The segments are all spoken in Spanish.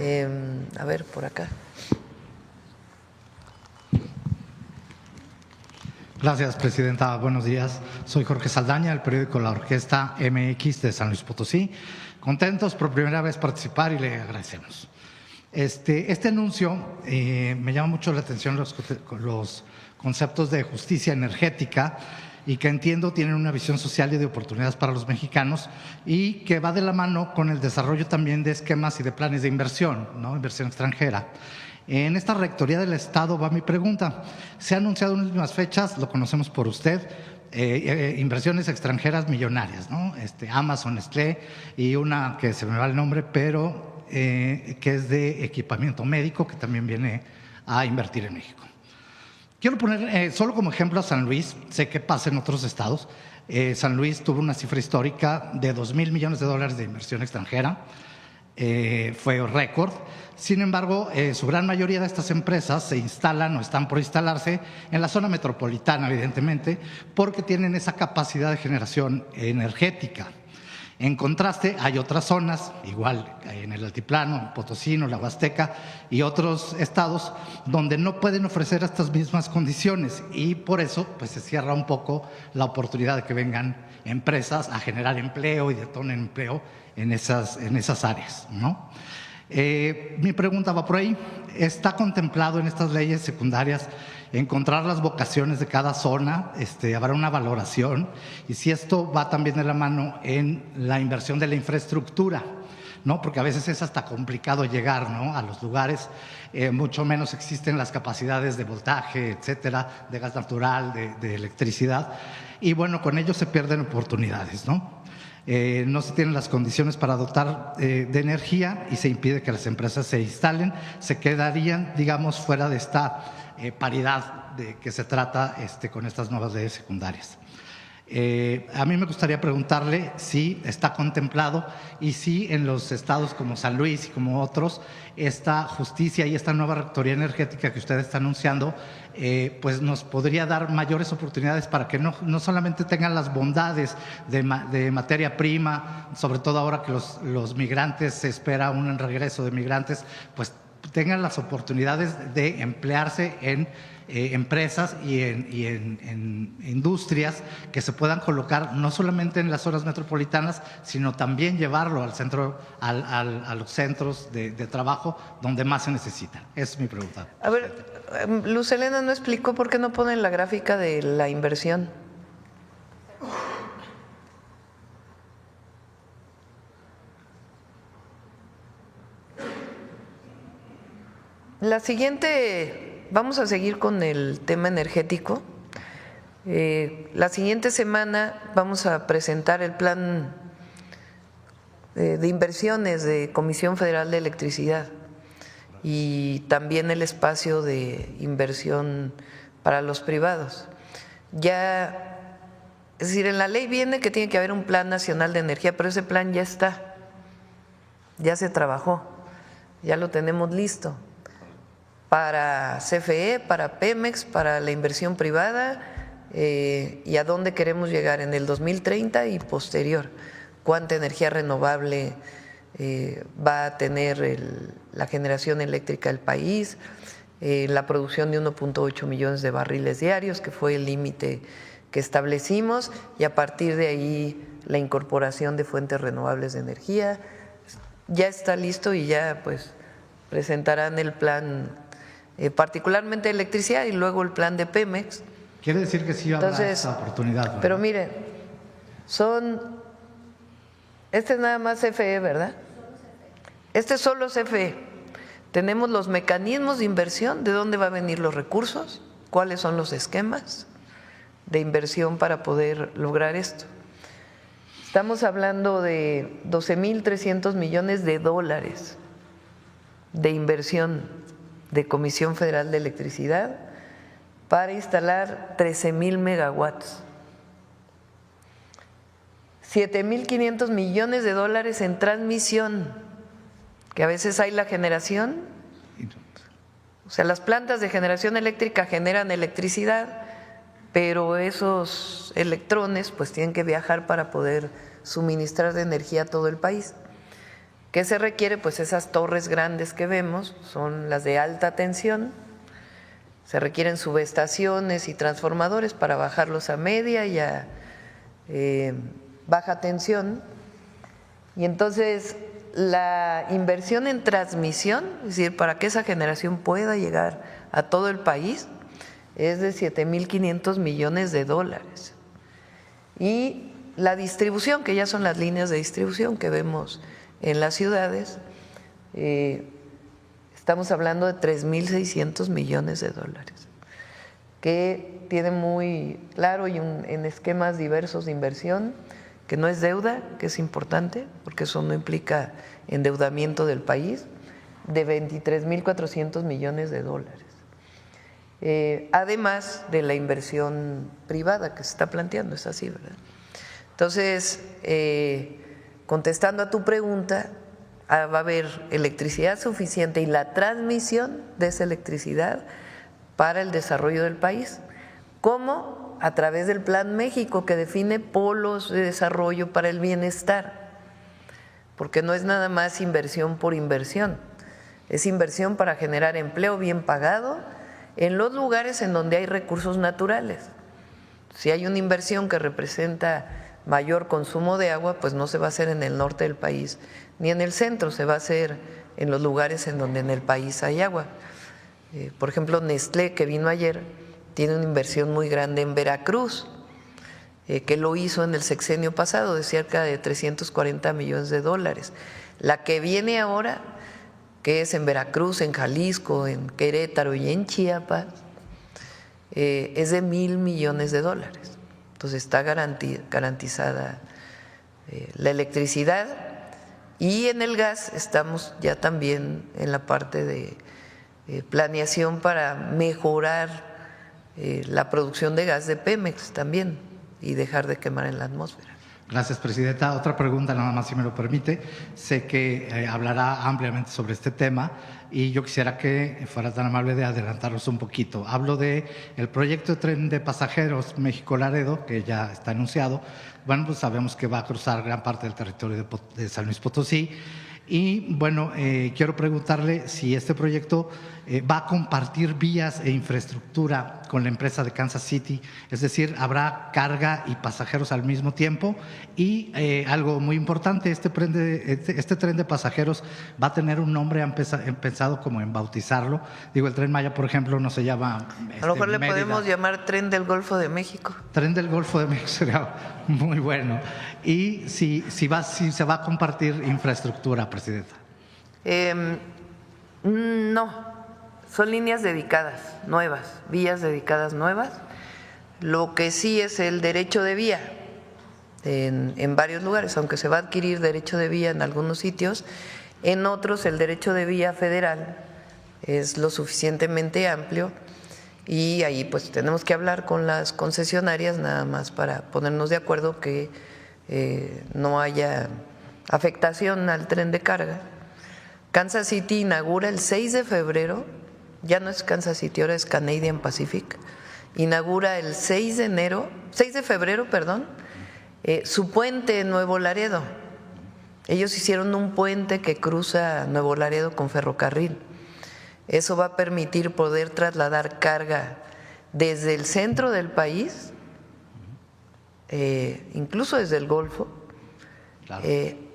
A ver, por acá. Gracias, presidenta. Buenos días. Soy Jorge Saldaña, del periódico La Orquesta MX de San Luis Potosí. Contentos por primera vez participar y le agradecemos. Este anuncio me llama mucho la atención los conceptos de justicia energética y que entiendo tienen una visión social y de oportunidades para los mexicanos y que va de la mano con el desarrollo también de esquemas y de planes de inversión, ¿no? Inversión extranjera. En esta rectoría del Estado va mi pregunta. Se ha anunciado en últimas fechas, lo conocemos por usted, inversiones extranjeras millonarias, ¿no? Amazon, Nestlé y una que se me va el nombre, pero que es de equipamiento médico que también viene a invertir en México. Quiero poner solo como ejemplo a San Luis, sé que pasa en otros estados. San Luis tuvo una cifra histórica de $2,000 millones de inversión extranjera, fue récord. Sin embargo, su gran mayoría de estas empresas se instalan o están por instalarse en la zona metropolitana, evidentemente, porque tienen esa capacidad de generación energética. En contraste, hay otras zonas, igual en el Altiplano, Potosino, la Huasteca y otros estados, donde no pueden ofrecer estas mismas condiciones y por eso pues, se cierra un poco la oportunidad de que vengan empresas a generar empleo y detonen empleo en esas áreas, ¿no? Mi pregunta va por ahí. ¿Está contemplado en estas leyes secundarias encontrar las vocaciones de cada zona? ¿Habrá una valoración? Y si esto va también de la mano en la inversión de la infraestructura, ¿no? Porque a veces es hasta complicado llegar, ¿no? A los lugares, mucho menos existen las capacidades de voltaje, etcétera, de gas natural, de electricidad. Y bueno, con ello se pierden oportunidades, ¿no? No se tienen las condiciones para dotar de energía y se impide que las empresas se instalen, se quedarían, digamos, fuera de esta paridad de que se trata con estas nuevas leyes secundarias. A mí me gustaría preguntarle si está contemplado y si en los estados como San Luis y como otros, esta justicia y esta nueva rectoría energética que usted está anunciando, pues nos podría dar mayores oportunidades para que no solamente tengan las bondades de materia prima, sobre todo ahora que los migrantes, se espera un regreso de migrantes, pues tengan las oportunidades de emplearse en empresas y en industrias que se puedan colocar no solamente en las zonas metropolitanas, sino también llevarlo al centro, a los centros de trabajo donde más se necesitan. Esa es mi pregunta. A ver, Luz Helena no explicó por qué no ponen la gráfica de la inversión. La siguiente, vamos a seguir con el tema energético. La siguiente semana vamos a presentar el plan de inversiones de Comisión Federal de Electricidad y también el espacio de inversión para los privados. Ya, es decir, en la ley viene que tiene que haber un plan nacional de energía, pero ese plan ya está, ya se trabajó, ya lo tenemos listo para CFE, para Pemex, para la inversión privada y a dónde queremos llegar en el 2030 y posterior. Cuánta energía renovable va a tener la generación eléctrica del país, la producción de 1.8 millones de barriles diarios, que fue el límite que establecimos, y a partir de ahí la incorporación de fuentes renovables de energía. Ya está listo y ya pues presentarán el plan, particularmente de electricidad, y luego el plan de Pemex. Quiere decir que sí habrá esa oportunidad, ¿verdad? Pero miren, este es nada más CFE, ¿verdad? Este es solo CFE. Tenemos los mecanismos de inversión, de dónde van a venir los recursos, cuáles son los esquemas de inversión para poder lograr esto. Estamos hablando de 12,300 millones de dólares de inversión de Comisión Federal de Electricidad para instalar 13,000 megawatts. 7,500 millones de dólares en transmisión, que a veces hay la generación, o sea, las plantas de generación eléctrica generan electricidad, pero esos electrones pues tienen que viajar para poder suministrar de energía a todo el país. ¿Qué se requiere? Pues esas torres grandes que vemos son las de alta tensión. Se requieren subestaciones y transformadores para bajarlos a media y a baja tensión. Y entonces la inversión en transmisión, es decir, para que esa generación pueda llegar a todo el país, es de 7.500 millones de dólares. Y la distribución, que ya son las líneas de distribución que vemos en las ciudades, estamos hablando de 3.600 millones de dólares, que tiene muy claro y en esquemas diversos de inversión, que no es deuda, que es importante, porque eso no implica endeudamiento del país, de 23.400 millones de dólares. Además de la inversión privada que se está planteando, es así, ¿verdad? Entonces, contestando a tu pregunta, va a haber electricidad suficiente y la transmisión de esa electricidad para el desarrollo del país. ¿Cómo? A través del Plan México, que define polos de desarrollo para el bienestar, porque no es nada más inversión por inversión, es inversión para generar empleo bien pagado en los lugares en donde hay recursos naturales. Si hay una inversión que representa mayor consumo de agua, pues no se va a hacer en el norte del país ni en el centro, se va a hacer en los lugares en donde en el país hay agua. Por ejemplo, Nestlé, que vino ayer, tiene una inversión muy grande en Veracruz, que lo hizo en el sexenio pasado de cerca de 340 millones de dólares. La que viene ahora, que es en Veracruz, en Jalisco, en Querétaro y en Chiapas, es de 1.000 millones de dólares. Entonces está garantizada la electricidad, y en el gas estamos ya también en la parte de planeación para mejorar la producción de gas de Pemex también y dejar de quemar en la atmósfera. Gracias, presidenta. Otra pregunta, nada más si me lo permite. Sé que hablará ampliamente sobre este tema y yo quisiera que fuera tan amable de adelantarnos un poquito. Hablo de el proyecto de tren de pasajeros México-Laredo, que ya está anunciado. Bueno, pues sabemos que va a cruzar gran parte del territorio de San Luis Potosí. Y bueno, quiero preguntarle si este proyecto va a compartir vías e infraestructura con la empresa de Kansas City, es decir, habrá carga y pasajeros al mismo tiempo. Y algo muy importante, este tren de pasajeros va a tener un nombre, han pensado como en bautizarlo. Digo, el Tren Maya, por ejemplo, no se llama a lo mejor le Mérida. Podemos llamar Tren del Golfo de México. Tren del Golfo de México sería muy bueno. Y si se va a compartir infraestructura, presidenta. No, son líneas dedicadas, nuevas, vías dedicadas nuevas. Lo que sí es el derecho de vía en varios lugares, aunque se va a adquirir derecho de vía en algunos sitios, en otros el derecho de vía federal es lo suficientemente amplio y ahí pues tenemos que hablar con las concesionarias nada más para ponernos de acuerdo que no haya afectación al tren de carga. Kansas City inaugura el 6 de febrero, ya no es Kansas City, ahora es Canadian Pacific, inaugura el 6 de febrero, su puente en Nuevo Laredo. Ellos hicieron un puente que cruza Nuevo Laredo con ferrocarril. Eso va a permitir poder trasladar carga desde el centro del país, incluso desde el Golfo, claro,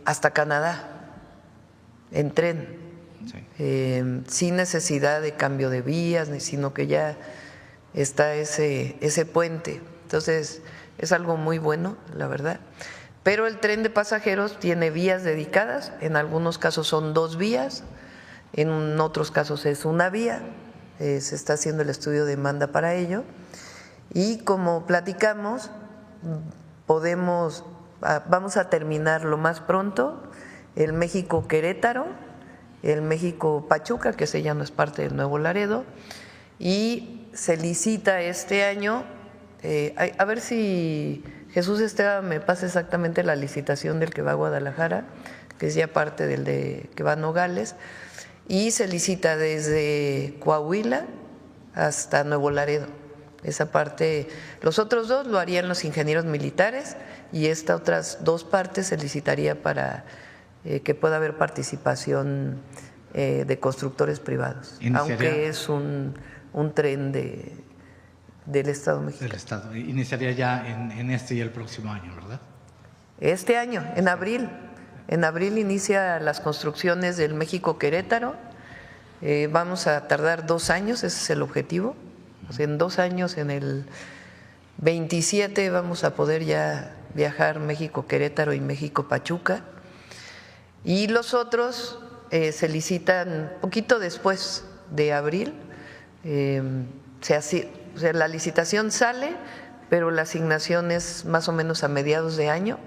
hasta Canadá, en tren, sí, sin necesidad de cambio de vías, sino que ya está ese puente. Entonces, es algo muy bueno, la verdad. Pero el tren de pasajeros tiene vías dedicadas, en algunos casos son 2 vías, en otros casos es una vía, se está haciendo el estudio de demanda para ello. Y como platicamos, vamos a terminar lo más pronto el México-Querétaro, el México-Pachuca, que ese ya no es parte del Nuevo Laredo, y se licita este año, a ver si Jesús Esteban me pasa exactamente la licitación del que va a Guadalajara, que es ya parte del que va a Nogales, y se licita desde Coahuila hasta Nuevo Laredo. Esa parte, los otros 2 lo harían los ingenieros militares y estas otras 2 partes se licitaría para que pueda haber participación de constructores privados, aunque es un tren del Estado mexicano. Del Estado. Iniciaría ya en este y el próximo año, ¿verdad? Este año, en abril. En abril inicia las construcciones del México-Querétaro. Vamos a tardar 2 años, ese es el objetivo. O sea, en 2 años, en el 27, vamos a poder ya viajar México-Querétaro y México-Pachuca. Y los otros se licitan poquito después de abril. O sea, la licitación sale, pero la asignación es más o menos a mediados de año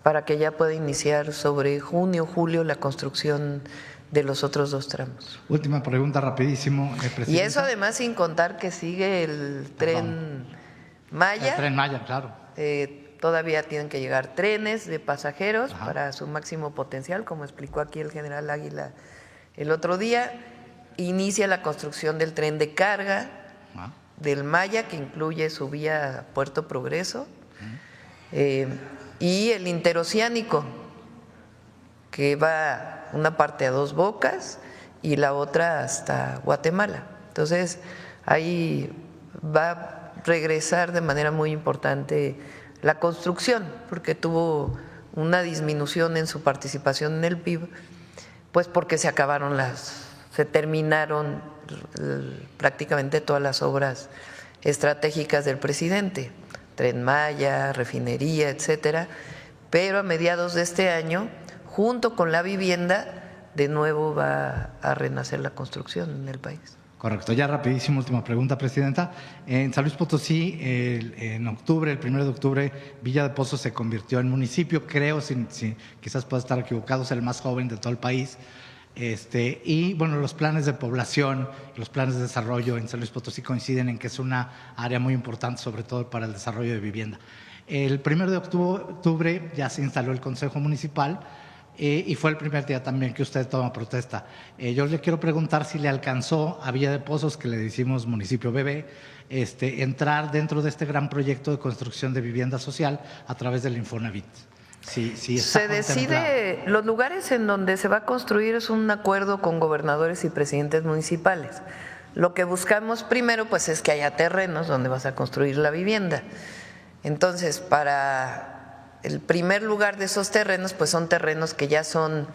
para que ya pueda iniciar sobre junio, julio la construcción de los otros 2 tramos. Última pregunta, rapidísimo, Presidenta. Y eso además sin contar que sigue el tren Maya. El tren Maya, claro. Todavía tienen que llegar trenes de pasajeros para su máximo potencial, como explicó aquí el general Águila el otro día. Inicia la construcción del tren de carga del Maya, que incluye su vía Puerto Progreso, y el interoceánico, que va una parte a Dos Bocas y la otra hasta Guatemala. Entonces, ahí va a regresar de manera muy importante la construcción, porque tuvo una disminución en su participación en el PIB, pues porque se terminaron prácticamente todas las obras estratégicas del presidente, Tren Maya, refinería, etcétera, pero a mediados de este año, junto con la vivienda, de nuevo va a renacer la construcción en el país. Correcto. Ya rapidísimo, última pregunta, Presidenta. En San Luis Potosí, en octubre, el 1 de octubre, Villa de Pozos se convirtió en municipio, creo, quizás pueda estar equivocado, es el más joven de todo el país. Y bueno, los planes de población, los planes de desarrollo en San Luis Potosí coinciden en que es una área muy importante, sobre todo para el desarrollo de vivienda. El 1 de octubre ya se instaló el Consejo Municipal y fue el primer día también que usted toma protesta. Yo le quiero preguntar si le alcanzó a Villa de Pozos, que le decimos municipio bebé, entrar dentro de este gran proyecto de construcción de vivienda social a través del Infonavit. Sí, se decide, los lugares en donde se va a construir es un acuerdo con gobernadores y presidentes municipales. Lo que buscamos primero pues es que haya terrenos donde vas a construir la vivienda. Entonces, para el primer lugar de esos terrenos pues son terrenos que ya son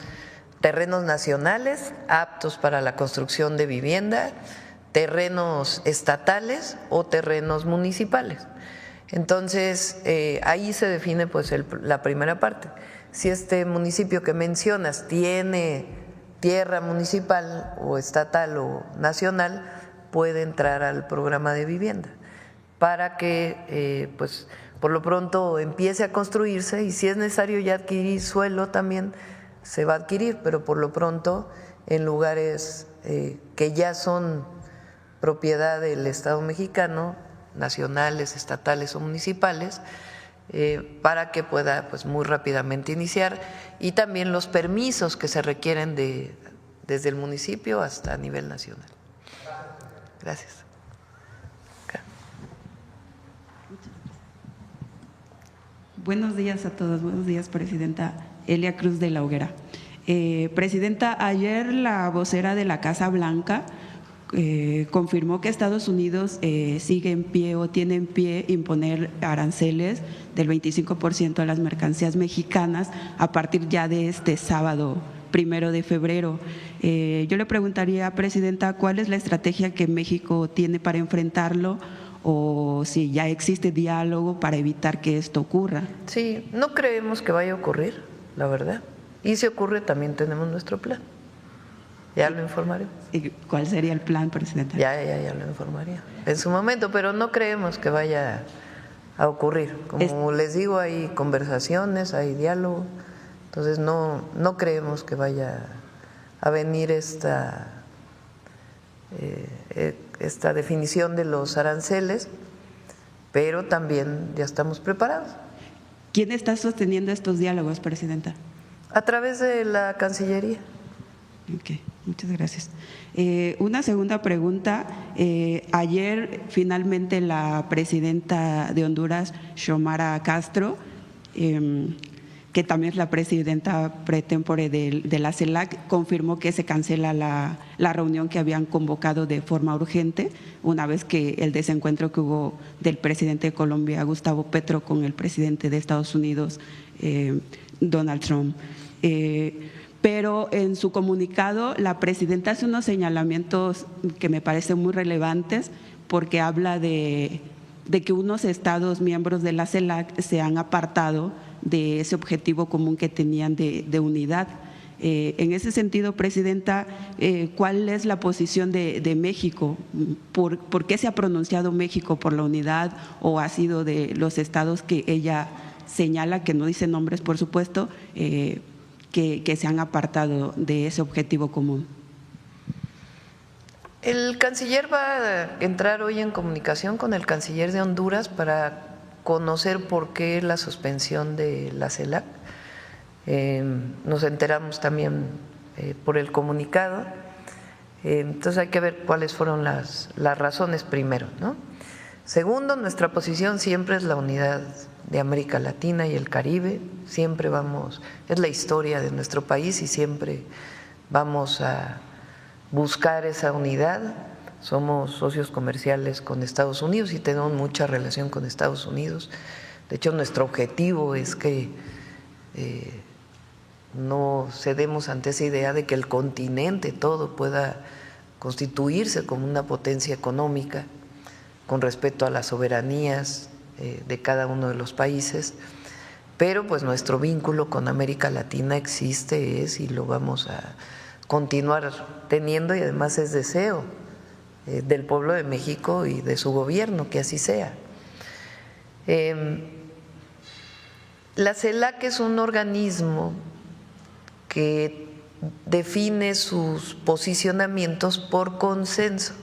terrenos nacionales aptos para la construcción de vivienda, terrenos estatales o terrenos municipales. Entonces, ahí se define pues la primera parte. Si este municipio que mencionas tiene tierra municipal o estatal o nacional, puede entrar al programa de vivienda para que pues por lo pronto empiece a construirse, y si es necesario ya adquirir suelo también se va a adquirir, pero por lo pronto en lugares que ya son propiedad del Estado mexicano, nacionales, estatales o municipales, para que pueda pues muy rápidamente iniciar, y también los permisos que se requieren desde el municipio hasta a nivel nacional. Gracias. Buenos días a todos, buenos días, Presidenta. Elia Cruz de la Hoguera. Presidenta, ayer la vocera de la Casa Blanca confirmó que Estados Unidos sigue en pie o tiene en pie imponer aranceles del 25% a las mercancías mexicanas a partir ya de este sábado 1 de febrero. Yo le preguntaría, Presidenta, ¿cuál es la estrategia que México tiene para enfrentarlo, o si ya existe diálogo para evitar que esto ocurra? Sí, no creemos que vaya a ocurrir, la verdad. Y si ocurre, también tenemos nuestro plan. Ya lo informaremos. ¿Y cuál sería el plan, Presidenta? Ya lo informaría en su momento, pero no creemos que vaya a ocurrir. Como les digo, hay conversaciones, hay diálogo, entonces no creemos que vaya a venir esta definición de los aranceles, pero también ya estamos preparados. ¿Quién está sosteniendo estos diálogos, Presidenta? A través de la Cancillería. Ok, muchas gracias. Una segunda pregunta. Ayer finalmente la presidenta de Honduras, Xiomara Castro, que también es la presidenta pre tempore de la CELAC, confirmó que se cancela la reunión que habían convocado de forma urgente, una vez que el desencuentro que hubo del presidente de Colombia, Gustavo Petro, con el presidente de Estados Unidos, Donald Trump. Pero en su comunicado la presidenta hace unos señalamientos que me parecen muy relevantes, porque habla de que unos estados miembros de la CELAC se han apartado de ese objetivo común que tenían de unidad. En ese sentido, presidenta, ¿cuál es la posición de México? ¿Por qué se ha pronunciado México por la unidad, o ha sido de los estados que ella señala, que no dice nombres por supuesto, que se han apartado de ese objetivo común? El canciller va a entrar hoy en comunicación con el canciller de Honduras para conocer por qué la suspensión de la CELAC. Nos enteramos también por el comunicado. Entonces hay que ver cuáles fueron las razones primero, ¿no? Segundo, nuestra posición siempre es la unidad de América Latina y el Caribe. Siempre vamos, es la historia de nuestro país y siempre vamos a buscar esa unidad. Somos socios comerciales con Estados Unidos y tenemos mucha relación con Estados Unidos. De hecho, nuestro objetivo es que no cedemos ante esa idea de que el continente todo pueda constituirse como una potencia económica con respecto a las soberanías de cada uno de los países, pero pues nuestro vínculo con América Latina existe, es, y lo vamos a continuar teniendo, y además es deseo del pueblo de México y de su gobierno que así sea. La CELAC es un organismo que define sus posicionamientos por consenso.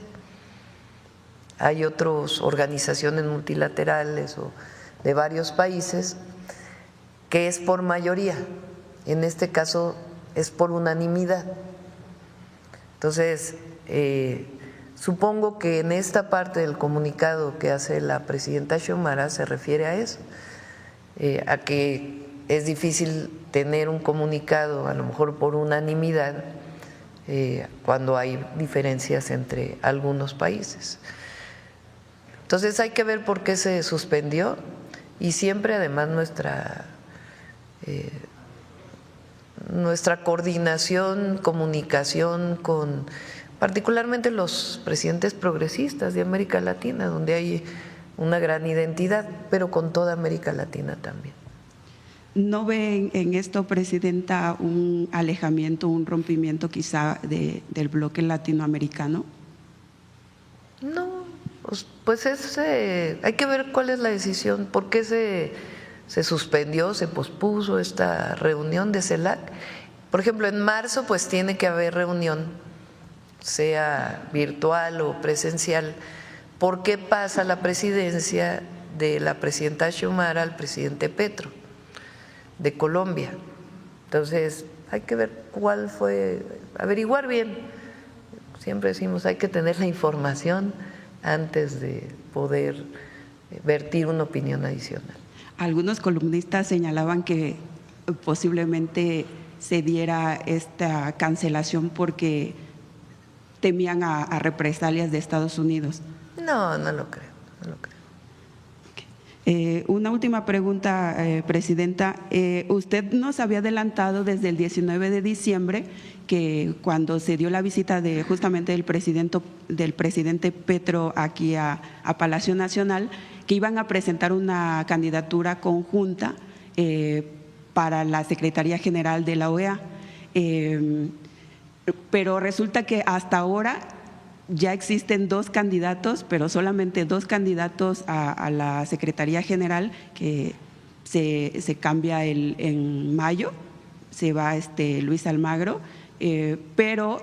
Hay otras organizaciones multilaterales o de varios países que es por mayoría, en este caso es por unanimidad. Entonces, supongo que en esta parte del comunicado que hace la presidenta Xiomara se refiere a eso, a que es difícil tener un comunicado a lo mejor por unanimidad cuando hay diferencias entre algunos países. Entonces hay que ver por qué se suspendió, y siempre además nuestra coordinación, comunicación con particularmente los presidentes progresistas de América Latina, donde hay una gran identidad, pero con toda América Latina también. ¿No ve en esto, presidenta, un alejamiento, un rompimiento quizá del bloque latinoamericano? No, pues hay que ver cuál es la decisión, por qué se suspendió, se pospuso esta reunión de CELAC. Por ejemplo, en marzo pues tiene que haber reunión, sea virtual o presencial. ¿Por qué pasa la presidencia de la presidenta Xiomara al presidente Petro de Colombia? Entonces hay que ver cuál fue, averiguar bien. Siempre decimos hay que tener la información antes de poder vertir una opinión adicional. Algunos columnistas señalaban que posiblemente se diera esta cancelación porque temían a represalias de Estados Unidos. No, no lo creo, no lo creo. Una última pregunta, presidenta. Usted nos había adelantado desde el 19 de diciembre que cuando se dio la visita justamente del presidente Petro aquí a Palacio Nacional, que iban a presentar una candidatura conjunta para la Secretaría General de la OEA. Pero resulta que hasta ahora ya existen dos candidatos, pero solamente dos candidatos a la Secretaría General, que se cambia en mayo, se va Luis Almagro, pero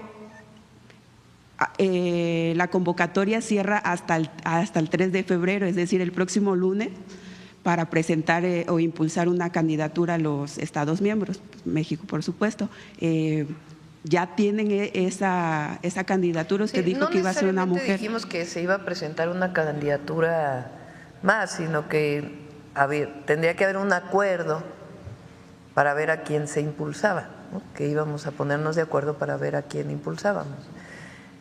la convocatoria cierra hasta el 3 de febrero, es decir, el próximo lunes, para presentar o impulsar una candidatura a los Estados miembros, México por supuesto. ¿Ya tienen esa candidatura? Usted dijo que iba a ser una mujer. No dijimos que se iba a presentar una candidatura más, sino que tendría que haber un acuerdo para ver a quién se impulsaba, ¿no? Que íbamos a ponernos de acuerdo para ver a quién impulsábamos.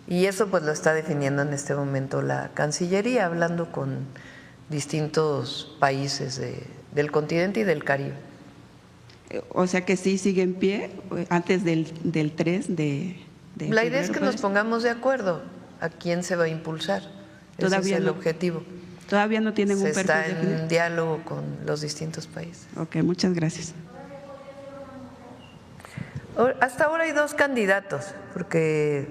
Y eso pues lo está definiendo en este momento la Cancillería, hablando con distintos países del continente y del Caribe. O sea que sí sigue en pie antes del 3 de La idea es que febrero, nos pongamos de acuerdo a quién se va a impulsar. Ese es el objetivo. Todavía no tienen un Se perfil está definido. en diálogo con los distintos países. Ok, muchas gracias. Hasta ahora hay 2 candidatos, porque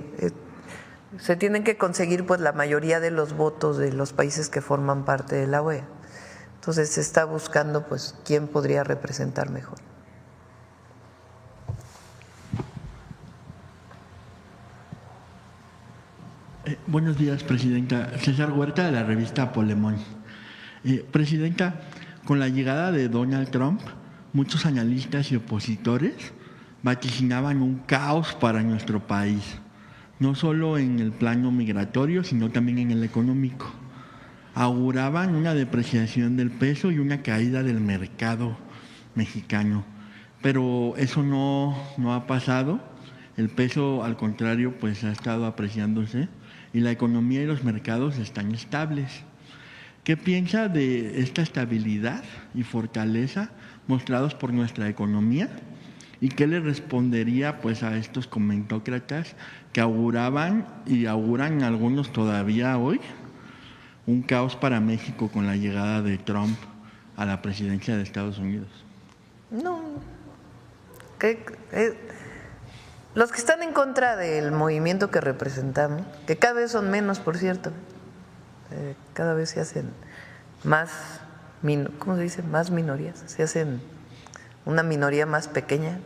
se tienen que conseguir pues la mayoría de los votos de los países que forman parte de la OEA. Entonces se está buscando pues quién podría representar mejor. Buenos días, Presidenta. César Huerta, de la revista Polemón. Presidenta, con la llegada de Donald Trump, muchos analistas y opositores vaticinaban un caos para nuestro país, no solo en el plano migratorio, sino también en el económico. Auguraban una depreciación del peso y una caída del mercado mexicano, pero eso no ha pasado. El peso, al contrario, pues ha estado apreciándose y la economía y los mercados están estables. ¿Qué piensa de esta estabilidad y fortaleza mostrados por nuestra economía? ¿Y qué le respondería pues a estos comentócratas que auguraban y auguran algunos todavía hoy un caos para México con la llegada de Trump a la presidencia de Estados Unidos? No, los que están en contra del movimiento que representamos, que cada vez son menos, por cierto, cada vez se hacen más, ¿cómo se dice? Más minorías, se hacen una minoría más pequeña.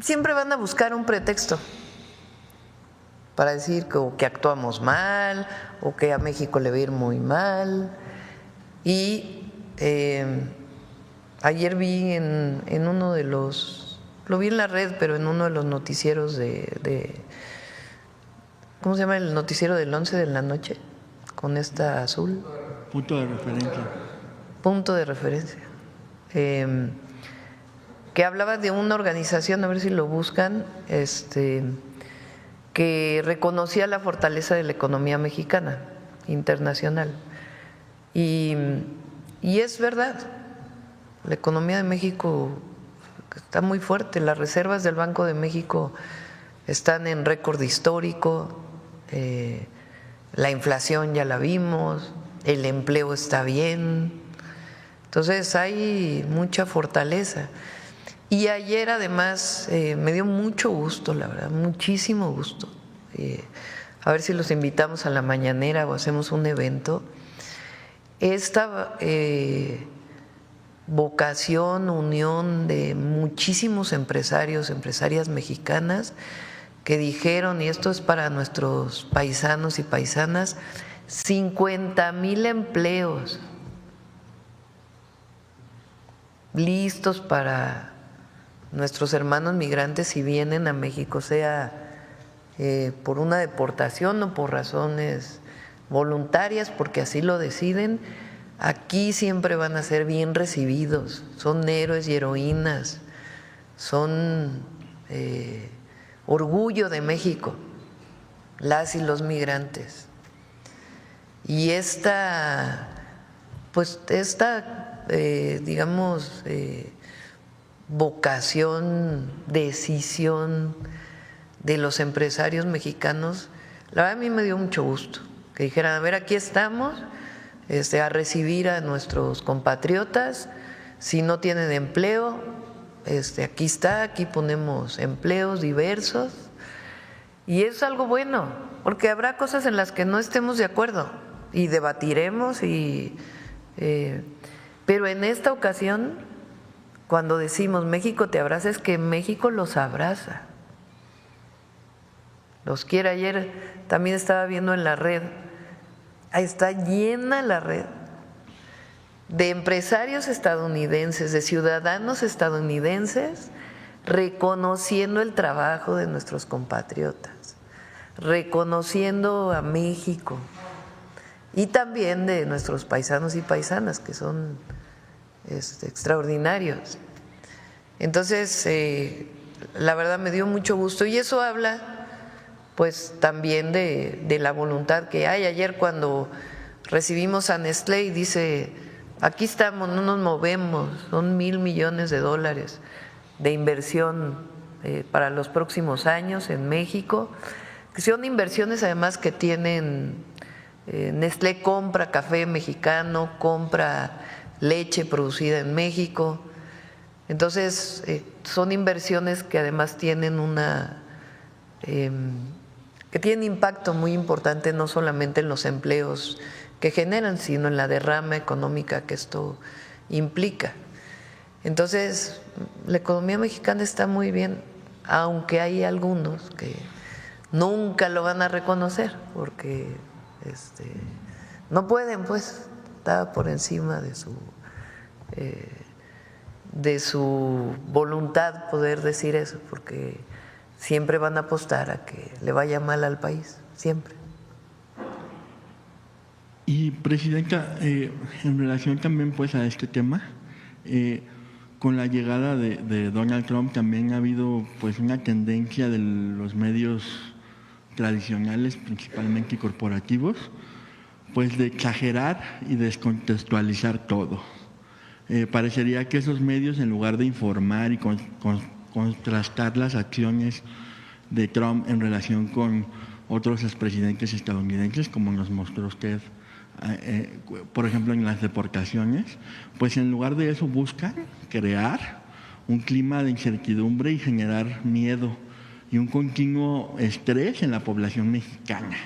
Siempre van a buscar un pretexto para decir que actuamos mal o que a México le va a ir muy mal. Y ayer vi en uno de lo vi en la red, pero en uno de los noticieros ¿cómo se llama el noticiero del 11 de la noche? Con esta azul. Punto de referencia. Punto de referencia. Que hablaba de una organización, a ver si lo buscan, que reconocía la fortaleza de la economía mexicana, internacional. Y es verdad, la economía de México está muy fuerte, las reservas del Banco de México están en récord histórico, la inflación ya la vimos, el empleo está bien, entonces hay mucha fortaleza. Y ayer además me dio mucho gusto, la verdad, muchísimo gusto. A ver si los invitamos a la mañanera o hacemos un evento. Esta vocación, unión de muchísimos empresarios, empresarias mexicanas que dijeron, y esto es para nuestros paisanos y paisanas, 50,000 empleos listos para nuestros hermanos migrantes si vienen a México, sea por una deportación o por razones voluntarias, porque así lo deciden. Aquí siempre van a ser bien recibidos, son héroes y heroínas, son orgullo de México, las y los migrantes. Y digamos, vocación, decisión de los empresarios mexicanos, la verdad a mí me dio mucho gusto que dijeran, a ver, aquí estamos a recibir a nuestros compatriotas, si no tienen empleo, aquí está, aquí ponemos empleos diversos, y es algo bueno, porque habrá cosas en las que no estemos de acuerdo y debatiremos, pero en esta ocasión, cuando decimos México te abraza, es que México los abraza, los quiere. Ayer también estaba viendo en la red, ahí está llena la red de empresarios estadounidenses, de ciudadanos estadounidenses, reconociendo el trabajo de nuestros compatriotas, reconociendo a México, y también de nuestros paisanos y paisanas, que son extraordinarios. Entonces, la verdad me dio mucho gusto y eso habla pues también de la voluntad que hay. Ayer cuando recibimos a Nestlé y dice, aquí estamos, no nos movemos, son $1,000 millones de inversión para los próximos años en México, que son inversiones además que tienen, Nestlé compra café mexicano, compra leche producida en México, entonces son inversiones que además tienen que tienen impacto muy importante no solamente en los empleos que generan, sino en la derrama económica que esto implica. Entonces, la economía mexicana está muy bien, aunque hay algunos que nunca lo van a reconocer porque no pueden, pues, está por encima de su voluntad poder decir eso, porque siempre van a apostar a que le vaya mal al país, siempre. Y Presidenta, en relación también pues a este tema, con la llegada de Donald Trump también ha habido pues una tendencia de los medios tradicionales, principalmente corporativos, pues de exagerar y descontextualizar todo. Parecería que esos medios, en lugar de informar y contrastar las acciones de Trump en relación con otros expresidentes estadounidenses, como nos mostró usted, por ejemplo, en las deportaciones, pues en lugar de eso buscan crear un clima de incertidumbre y generar miedo y un continuo estrés en la población mexicana.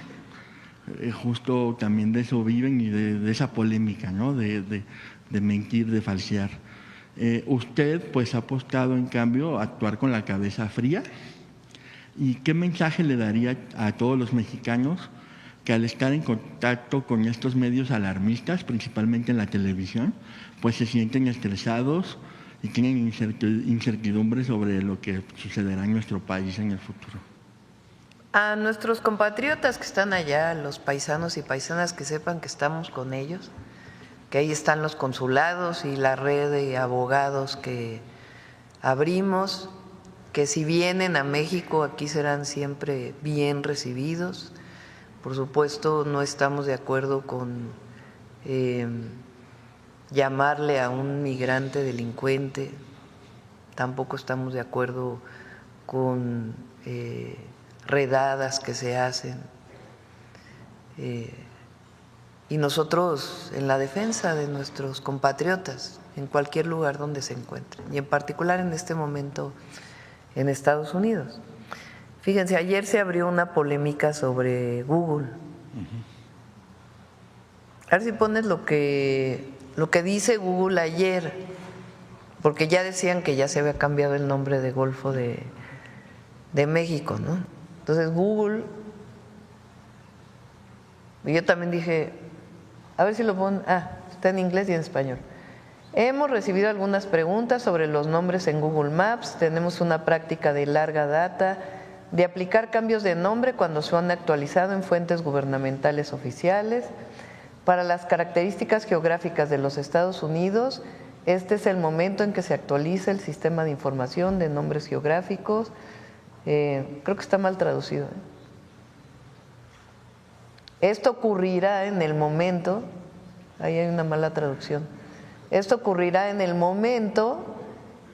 Justo también de eso viven y de esa polémica, ¿no? De mentir, de falsear. Usted pues ha apostado en cambio a actuar con la cabeza fría. ¿Y qué mensaje le daría a todos los mexicanos que al estar en contacto con estos medios alarmistas, principalmente en la televisión, pues se sienten estresados y tienen incertidumbre sobre lo que sucederá en nuestro país en el futuro? A nuestros compatriotas que están allá, los paisanos y paisanas, que sepan que estamos con ellos, que ahí están los consulados y la red de abogados que abrimos, que si vienen a México aquí serán siempre bien recibidos. Por supuesto, no estamos de acuerdo con llamarle a un migrante delincuente, tampoco estamos de acuerdo con redadas que se hacen. Y nosotros en la defensa de nuestros compatriotas en cualquier lugar donde se encuentren, y en particular en este momento en Estados Unidos. Fíjense, ayer se abrió una polémica sobre Google. A ver si pones lo que dice Google ayer, porque ya decían que ya se había cambiado el nombre de Golfo de México, ¿no? Entonces Google, y yo también dije, a ver si lo ponen, está en inglés y en español. Hemos recibido algunas preguntas sobre los nombres en Google Maps. Tenemos una práctica de larga data de aplicar cambios de nombre cuando se han actualizado en fuentes gubernamentales oficiales. Para las características geográficas de los Estados Unidos, este es el momento en que se actualiza el sistema de información de nombres geográficos. Creo que está mal traducido. Esto ocurrirá en el momento, ahí hay una mala traducción. Esto ocurrirá en el momento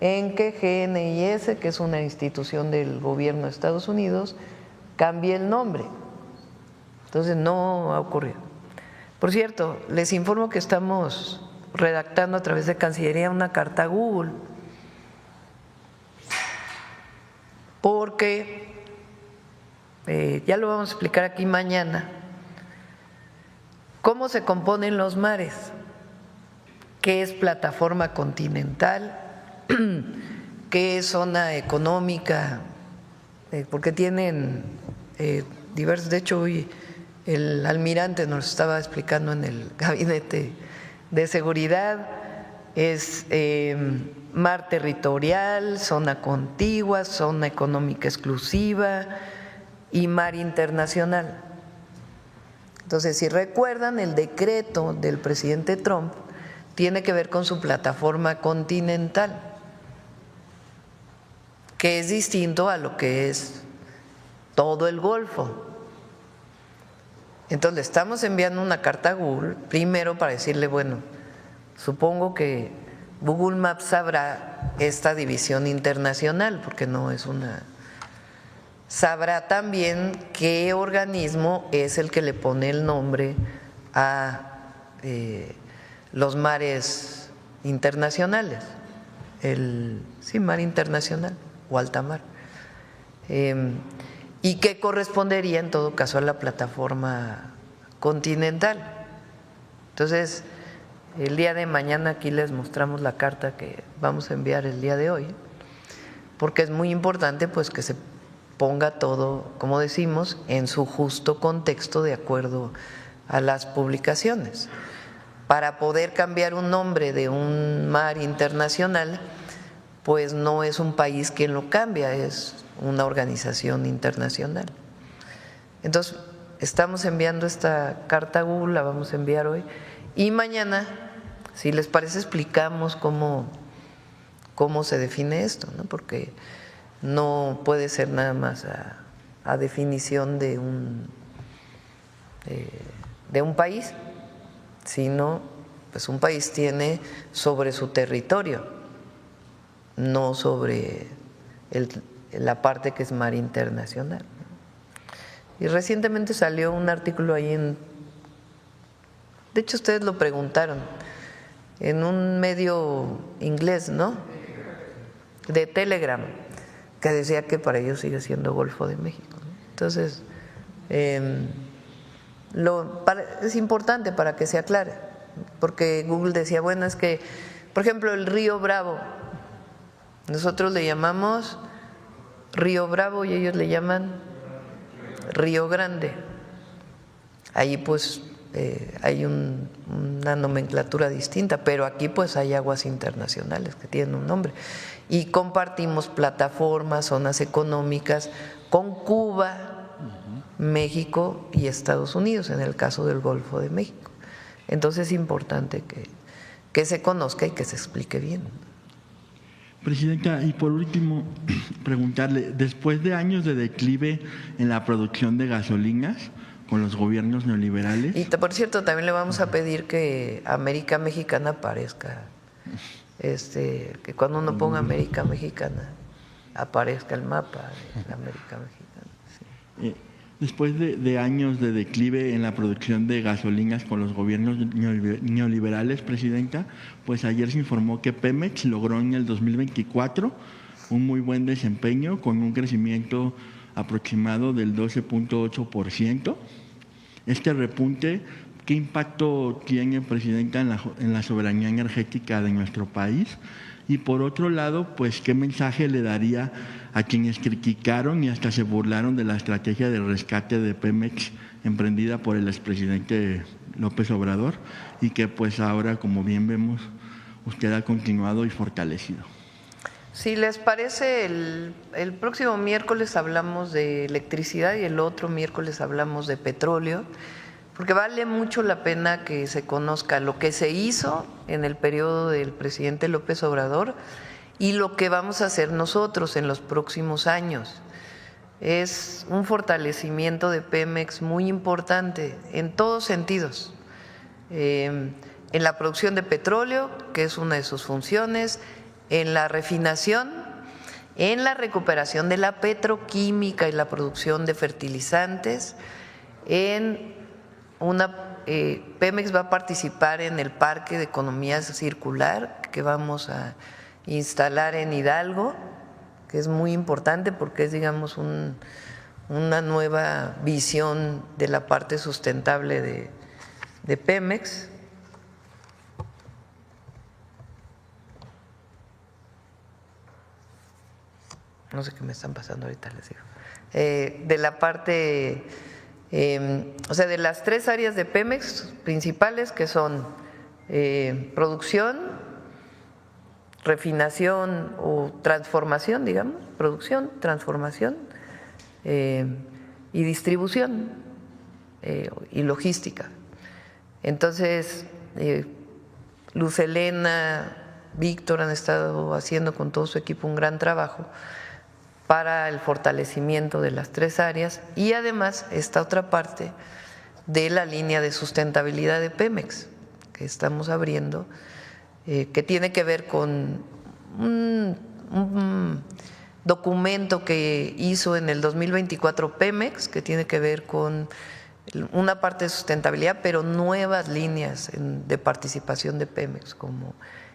en que GNIS, que es una institución del gobierno de Estados Unidos, cambie el nombre. Entonces no ha ocurrido. Por cierto, les informo que estamos redactando a través de Cancillería una carta a Google, porque ya lo vamos a explicar aquí mañana, cómo se componen los mares, qué es plataforma continental, qué es zona económica, porque tienen diversos. De hecho, hoy el almirante nos estaba explicando en el gabinete de seguridad, es mar territorial, zona contigua, zona económica exclusiva y mar internacional. Entonces, si recuerdan, el decreto del presidente Trump tiene que ver con su plataforma continental, que es distinto a lo que es todo el Golfo. Entonces le estamos enviando una carta a Google, primero para decirle, bueno, supongo que Google Maps sabrá esta división internacional, porque no es una… Sabrá también qué organismo es el que le pone el nombre a los mares internacionales, sí, mar internacional o alta mar, y que correspondería en todo caso a la plataforma continental. Entonces, el día de mañana aquí les mostramos la carta que vamos a enviar el día de hoy, porque es muy importante pues que se ponga todo, como decimos, en su justo contexto de acuerdo a las publicaciones. Para poder cambiar un nombre de un mar internacional, pues no es un país quien lo cambia, es una organización internacional. Entonces, estamos enviando esta carta a Google, la vamos a enviar hoy, y mañana, si les parece, explicamos cómo se define esto, ¿no? Porque no puede ser nada más a definición de un país, sino pues un país tiene sobre su territorio, no sobre la parte que es mar internacional. Y recientemente salió un artículo ahí de hecho ustedes lo preguntaron, en un medio inglés, ¿no? De Telegram, que decía que para ellos sigue siendo Golfo de México, ¿no? Entonces, es importante para que se aclare, porque Google decía, bueno, es que, por ejemplo, el río Bravo, nosotros le llamamos Río Bravo y ellos le llaman Río Grande. Ahí pues hay una nomenclatura distinta, pero aquí pues hay aguas internacionales que tienen un nombre y compartimos plataformas, zonas económicas con Cuba, México y Estados Unidos, en el caso del Golfo de México. Entonces es importante que se conozca y que se explique bien. Presidenta, y por último, preguntarle, después de años de declive en la producción de gasolinas con los gobiernos neoliberales… Y por cierto, también le vamos a pedir que América Mexicana aparezca, que cuando uno ponga América Mexicana aparezca el mapa de América Mexicana. Sí. Después de años de declive en la producción de gasolinas con los gobiernos neoliberales, Presidenta, pues ayer se informó que Pemex logró en el 2024 un muy buen desempeño con un crecimiento aproximado del 12.8%. Este repunte, ¿qué impacto tiene, Presidenta, en la soberanía energética de nuestro país? Y por otro lado, pues, ¿qué mensaje le daría a quienes criticaron y hasta se burlaron de la estrategia de rescate de Pemex emprendida por el expresidente López Obrador y que pues ahora, como bien vemos, usted ha continuado y fortalecido? Si les parece, el próximo miércoles hablamos de electricidad y el otro miércoles hablamos de petróleo, porque vale mucho la pena que se conozca lo que se hizo en el periodo del presidente López Obrador y lo que vamos a hacer nosotros en los próximos años. Es un fortalecimiento de Pemex muy importante en todos sentidos, en la producción de petróleo, que es una de sus funciones, en la refinación, en la recuperación de la petroquímica y la producción de fertilizantes, Pemex va a participar en el Parque de Economía Circular que vamos a instalar en Hidalgo, que es muy importante porque es, digamos, una nueva visión de la parte sustentable de Pemex. No sé qué me están pasando ahorita, les digo. De la parte… o sea, de las tres áreas de Pemex principales, que son producción, refinación o transformación, digamos, producción, transformación y distribución y logística. Entonces, Luz Helena, Víctor han estado haciendo con todo su equipo un gran trabajo para el fortalecimiento de las 3 áreas y además esta otra parte de la línea de sustentabilidad de Pemex que estamos abriendo, que tiene que ver con un documento que hizo en el 2024 Pemex, que tiene que ver con una parte de sustentabilidad, pero nuevas líneas de participación de Pemex como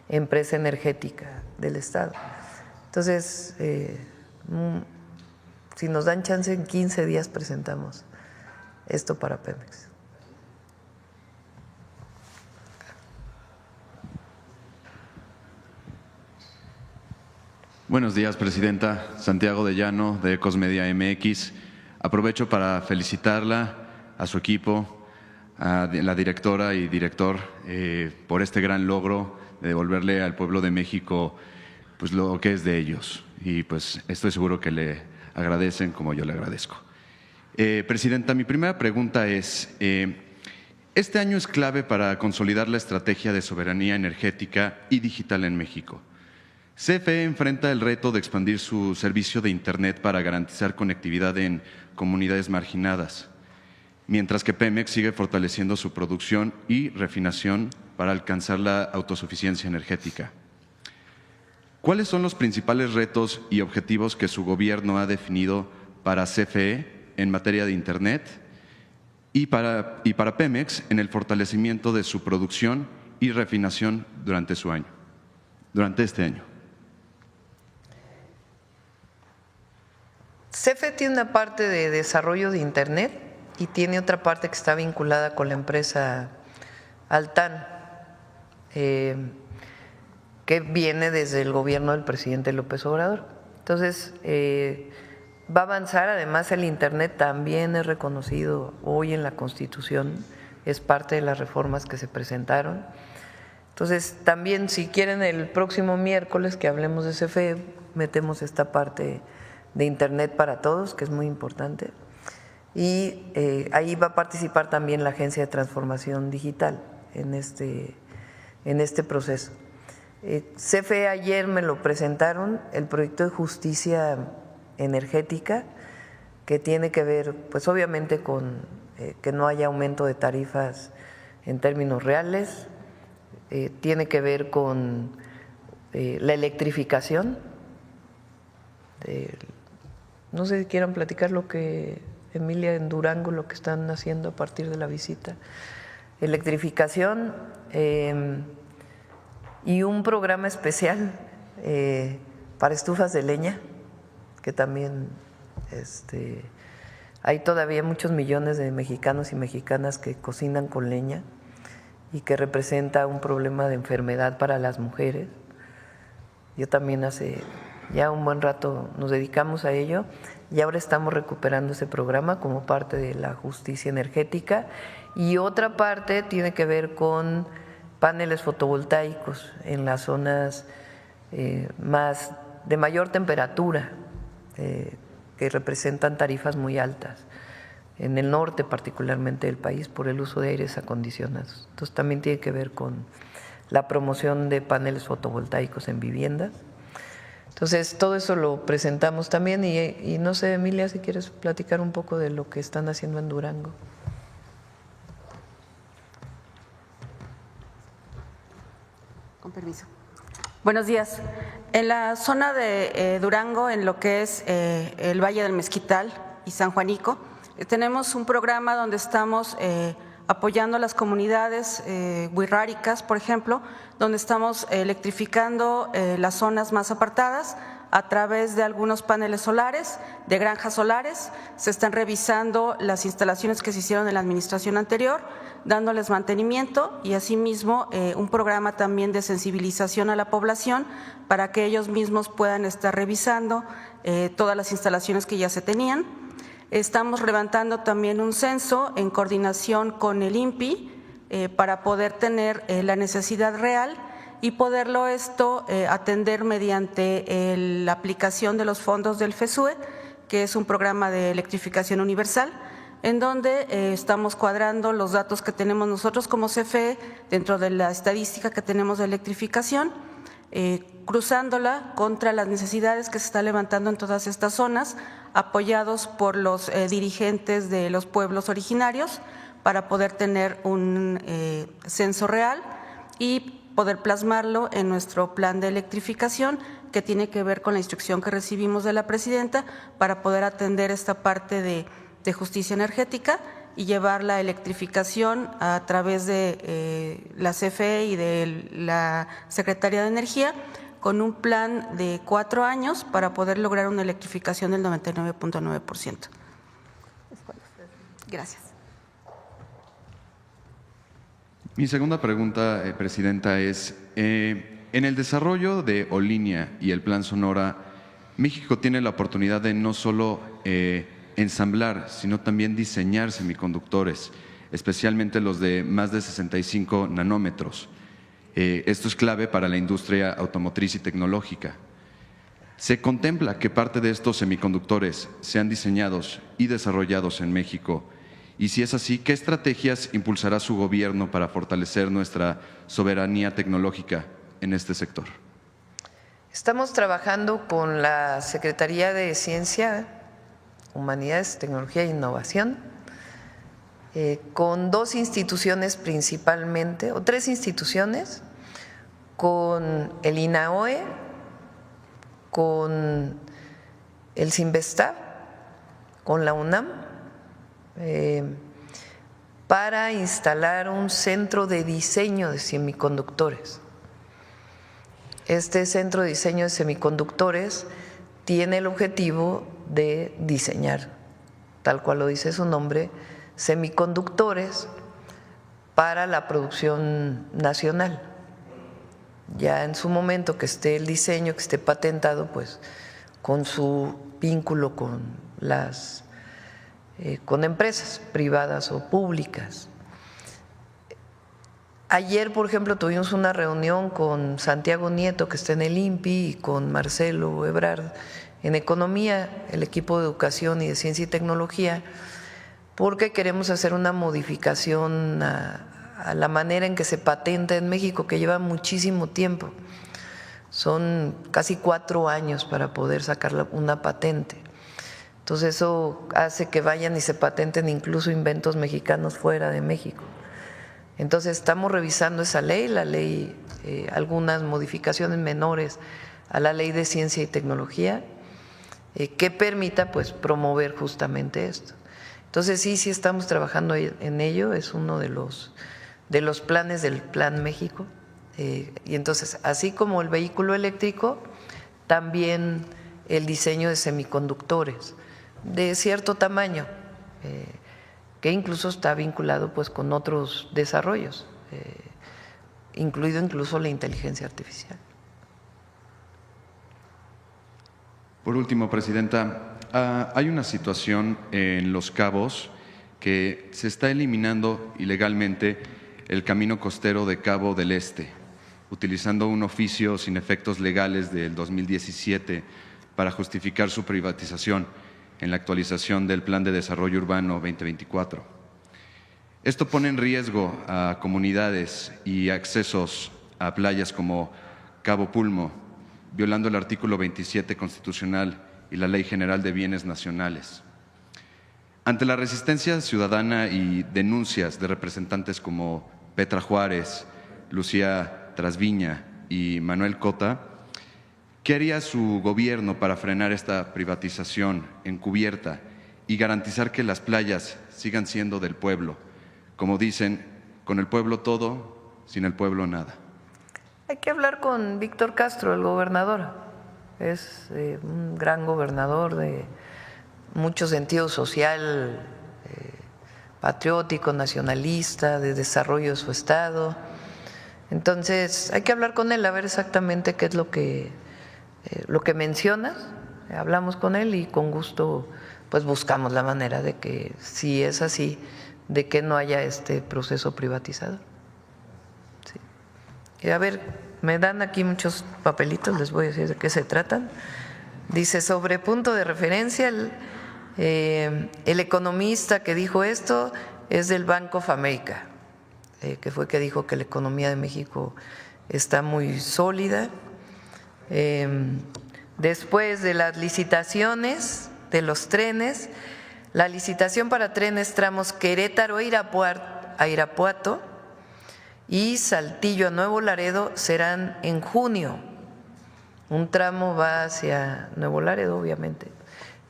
empresa energética del Estado. Entonces, si nos dan chance, en 15 días presentamos esto para Pemex. Buenos días, Presidenta. Santiago de Llano, de Ecos Media MX. Aprovecho para felicitarla, a su equipo, a la directora y director por este gran logro de devolverle al pueblo de México pues lo que es de ellos. Y pues estoy seguro que le agradecen como yo le agradezco. Presidenta, mi primera pregunta es, este año es clave para consolidar la estrategia de soberanía energética y digital en México. CFE enfrenta el reto de expandir su servicio de Internet para garantizar conectividad en comunidades marginadas, mientras que Pemex sigue fortaleciendo su producción y refinación para alcanzar la autosuficiencia energética. ¿Cuáles son los principales retos y objetivos que su gobierno ha definido para CFE en materia de Internet y para Pemex en el fortalecimiento de su producción y refinación durante este año? CFE tiene una parte de desarrollo de Internet y tiene otra parte que está vinculada con la empresa Altán, que viene desde el gobierno del presidente López Obrador. Entonces, va a avanzar. Además, el Internet también es reconocido hoy en la Constitución, es parte de las reformas que se presentaron. Entonces, también si quieren el próximo miércoles que hablemos de CFE, metemos esta parte de Internet para todos, que es muy importante. Y ahí va a participar también la Agencia de Transformación Digital en este proceso. CFE ayer me lo presentaron, el proyecto de justicia energética, que tiene que ver, pues obviamente, con que no haya aumento de tarifas en términos reales, tiene que ver con la electrificación. No sé si quieran platicar lo que Emilia en Durango, lo que están haciendo a partir de la visita. Electrificación y un programa especial para estufas de leña, que también hay todavía muchos millones de mexicanos y mexicanas que cocinan con leña y que representa un problema de enfermedad para las mujeres. Yo también hace ya un buen rato nos dedicamos a ello y ahora estamos recuperando ese programa como parte de la justicia energética, y otra parte tiene que ver con paneles fotovoltaicos en las zonas más de mayor temperatura, que representan tarifas muy altas, en el norte particularmente del país, por el uso de aires acondicionados. Entonces también tiene que ver con la promoción de paneles fotovoltaicos en viviendas. Entonces, todo eso lo presentamos también y no sé, Emilia, si quieres platicar un poco de lo que están haciendo en Durango. Con permiso. Buenos días. En la zona de Durango, en lo que es el Valle del Mezquital y San Juanico, tenemos un programa donde estamos apoyando a las comunidades huirráricas, por ejemplo, donde estamos electrificando las zonas más apartadas a través de algunos paneles solares, de granjas solares. Se están revisando las instalaciones que se hicieron en la administración anterior, dándoles mantenimiento y asimismo un programa también de sensibilización a la población para que ellos mismos puedan estar revisando todas las instalaciones que ya se tenían. Estamos levantando también un censo en coordinación con el INPI para poder tener la necesidad real y poderlo atender mediante la aplicación de los fondos del FESUE, que es un programa de electrificación universal, en donde estamos cuadrando los datos que tenemos nosotros como CFE dentro de la estadística que tenemos de electrificación, cruzándola contra las necesidades que se están levantando en todas estas zonas, apoyados por los dirigentes de los pueblos originarios para poder tener un censo real y poder plasmarlo en nuestro plan de electrificación, que tiene que ver con la instrucción que recibimos de la presidenta para poder atender esta parte de justicia energética y llevar la electrificación a través de la CFE y de la Secretaría de Energía con un plan de 4 años para poder lograr una electrificación del 99.9%. Gracias. Mi segunda pregunta, Presidenta, es, en el desarrollo de Olinea y el Plan Sonora, México tiene la oportunidad de no solo ensamblar, sino también diseñar semiconductores, especialmente los de más de 65 nanómetros. Esto es clave para la industria automotriz y tecnológica. ¿Se contempla que parte de estos semiconductores sean diseñados y desarrollados en México? Y si es así, ¿qué estrategias impulsará su gobierno para fortalecer nuestra soberanía tecnológica en este sector? Estamos trabajando con la Secretaría de Ciencia, Humanidades, Tecnología e Innovación, con 2 instituciones principalmente, o 3 instituciones, con el INAOE, con el CINVESTAB, con la UNAM, para instalar un centro de diseño de semiconductores. Este centro de diseño de semiconductores tiene el objetivo de diseñar, tal cual lo dice su nombre, semiconductores para la producción nacional. Ya en su momento que esté el diseño, que esté patentado, pues con su vínculo con con empresas privadas o públicas. Ayer, por ejemplo, tuvimos una reunión con Santiago Nieto, que está en el INPI, y con Marcelo Ebrard en Economía, el equipo de Educación y de Ciencia y Tecnología, porque queremos hacer una modificación a la manera en que se patenta en México, que lleva muchísimo tiempo. Son casi 4 años para poder sacar una patente. Entonces eso hace que vayan y se patenten incluso inventos mexicanos fuera de México. Entonces estamos revisando esa ley, la ley, algunas modificaciones menores a la Ley de Ciencia y Tecnología, que permita pues promover justamente esto. Entonces sí estamos trabajando en ello, es uno de los planes del Plan México. Y entonces, así como el vehículo eléctrico, también el diseño de semiconductores de cierto tamaño, que incluso está vinculado pues con otros desarrollos, incluido incluso la inteligencia artificial. Por último, Presidenta, hay una situación en Los Cabos que se está eliminando ilegalmente el camino costero de Cabo del Este, utilizando un oficio sin efectos legales del 2017 para justificar su privatización en la actualización del Plan de Desarrollo Urbano 2024. Esto pone en riesgo a comunidades y accesos a playas como Cabo Pulmo, violando el artículo 27 constitucional y la Ley General de Bienes Nacionales. Ante la resistencia ciudadana y denuncias de representantes como Petra Juárez, Lucía Trasviña y Manuel Cota, ¿qué haría su gobierno para frenar esta privatización encubierta y garantizar que las playas sigan siendo del pueblo? Como dicen, con el pueblo todo, sin el pueblo nada. Hay que hablar con Víctor Castro, el gobernador. Es un gran gobernador de mucho sentido social, patriótico, nacionalista, de desarrollo de su estado. Entonces hay que hablar con él a ver exactamente qué es lo que mencionas. Hablamos con él y con gusto pues buscamos la manera de que, si es así, de que no haya este proceso privatizador. Sí. A ver, me dan aquí muchos papelitos, les voy a decir de qué se tratan. Dice, sobre punto de referencia, El economista que dijo esto es del Bank of America, que fue que dijo que la economía de México está muy sólida. Después de las licitaciones de los trenes, la licitación para trenes tramos Querétaro a Irapuato y Saltillo a Nuevo Laredo serán en junio. Un tramo va hacia Nuevo Laredo, obviamente,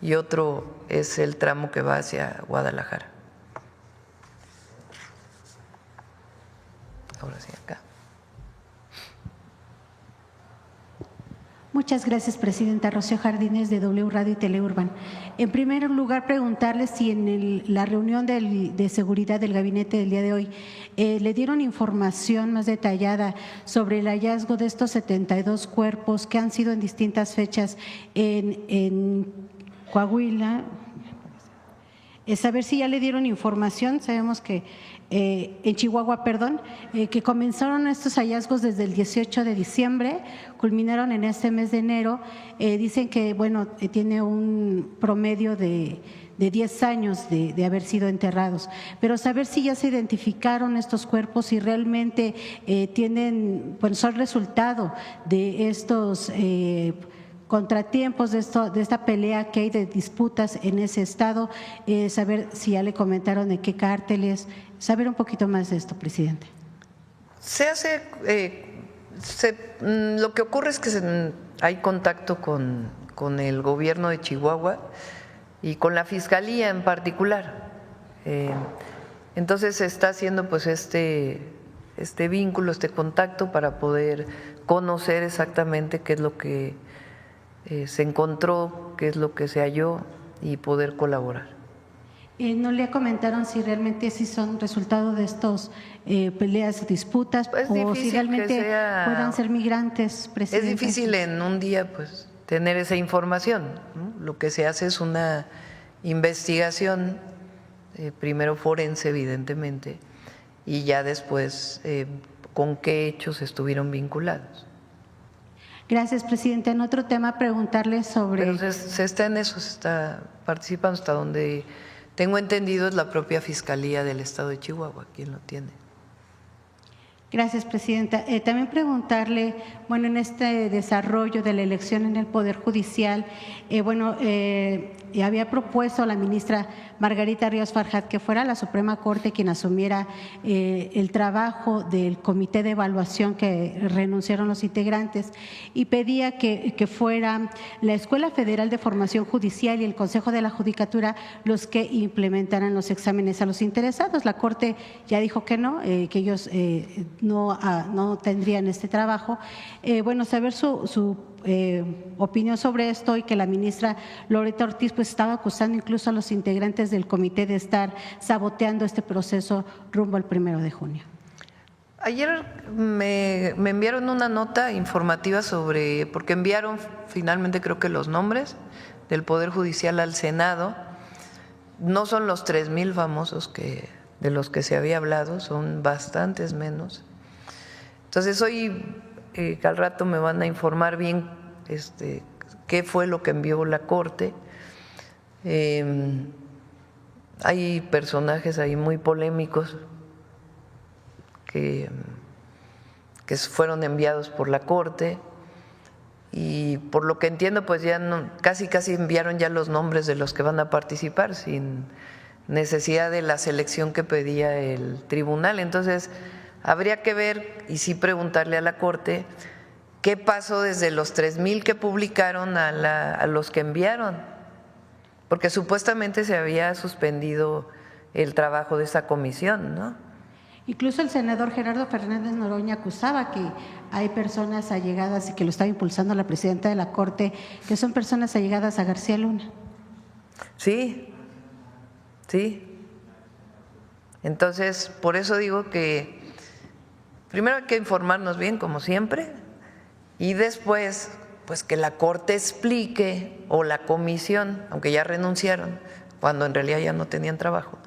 y otro es el tramo que va hacia Guadalajara. Ahora sí, acá. Muchas gracias, presidenta. Rocío Jardines, de W Radio y Teleurban. En primer lugar, preguntarle si en la reunión de seguridad del gabinete del día de hoy le dieron información más detallada sobre el hallazgo de estos 72 cuerpos que han sido en distintas fechas en Coahuila. Saber si ya le dieron información. Sabemos que en Chihuahua, que comenzaron estos hallazgos desde el 18 de diciembre, culminaron en este mes de enero. Dicen que, bueno, tiene un promedio de 10 años de haber sido enterrados, pero saber si ya se identificaron estos cuerpos y realmente son resultado de estos contratiempos de esta pelea que hay de disputas en ese estado, saber si ya le comentaron de qué cárteles, saber un poquito más de esto, presidente. Lo que ocurre es que hay contacto con el gobierno de Chihuahua y con la fiscalía en particular. Entonces se está haciendo pues este vínculo, este contacto para poder conocer exactamente qué es lo que se encontró, qué es lo que se halló y poder colaborar. ¿No le comentaron si realmente son resultado de estos peleas, disputas, Pues o si realmente puedan ser migrantes, presidente? Es difícil en un día pues tener esa información, ¿no? Lo que se hace es una investigación, primero forense evidentemente, y ya después con qué hechos estuvieron vinculados. Gracias, presidente. En otro tema, preguntarle sobre… Pero se está en eso, se está participando, hasta donde tengo entendido es la propia Fiscalía del Estado de Chihuahua quien lo tiene. Gracias, presidenta. También preguntarle, bueno, en este desarrollo de la elección en el Poder Judicial, había propuesto a la ministra Margarita Ríos Farjat que fuera la Suprema Corte quien asumiera el trabajo del comité de evaluación que renunciaron los integrantes, y pedía que fuera la Escuela Federal de Formación Judicial y el Consejo de la Judicatura los que implementaran los exámenes a los interesados. La Corte ya dijo que no, que ellos no tendrían este trabajo. Saber su opinión sobre esto, y que la ministra Loretta Ortiz pues estaba acusando incluso a los integrantes del comité de estar saboteando este proceso rumbo al 1 de junio. Ayer me enviaron una nota informativa porque enviaron finalmente creo que los nombres del Poder Judicial al Senado. No son los 3,000 famosos de los que se había hablado, son bastantes menos. Entonces hoy al rato me van a informar bien qué fue lo que envió la Corte. Hay personajes ahí muy polémicos que fueron enviados por la Corte, y por lo que entiendo pues ya casi enviaron ya los nombres de los que van a participar sin necesidad de la selección que pedía el tribunal. Entonces habría que ver y sí preguntarle a la Corte qué pasó desde los 3,000 que publicaron a los que enviaron, porque supuestamente se había suspendido el trabajo de esa comisión, ¿no? Incluso el senador Gerardo Fernández Noroña acusaba que hay personas allegadas, y que lo estaba impulsando la presidenta de la Corte, que son personas allegadas a García Luna. Sí. Entonces, por eso digo que primero hay que informarnos bien, como siempre, y después, pues que la Corte explique, o la comisión, aunque ya renunciaron, cuando en realidad ya no tenían trabajo,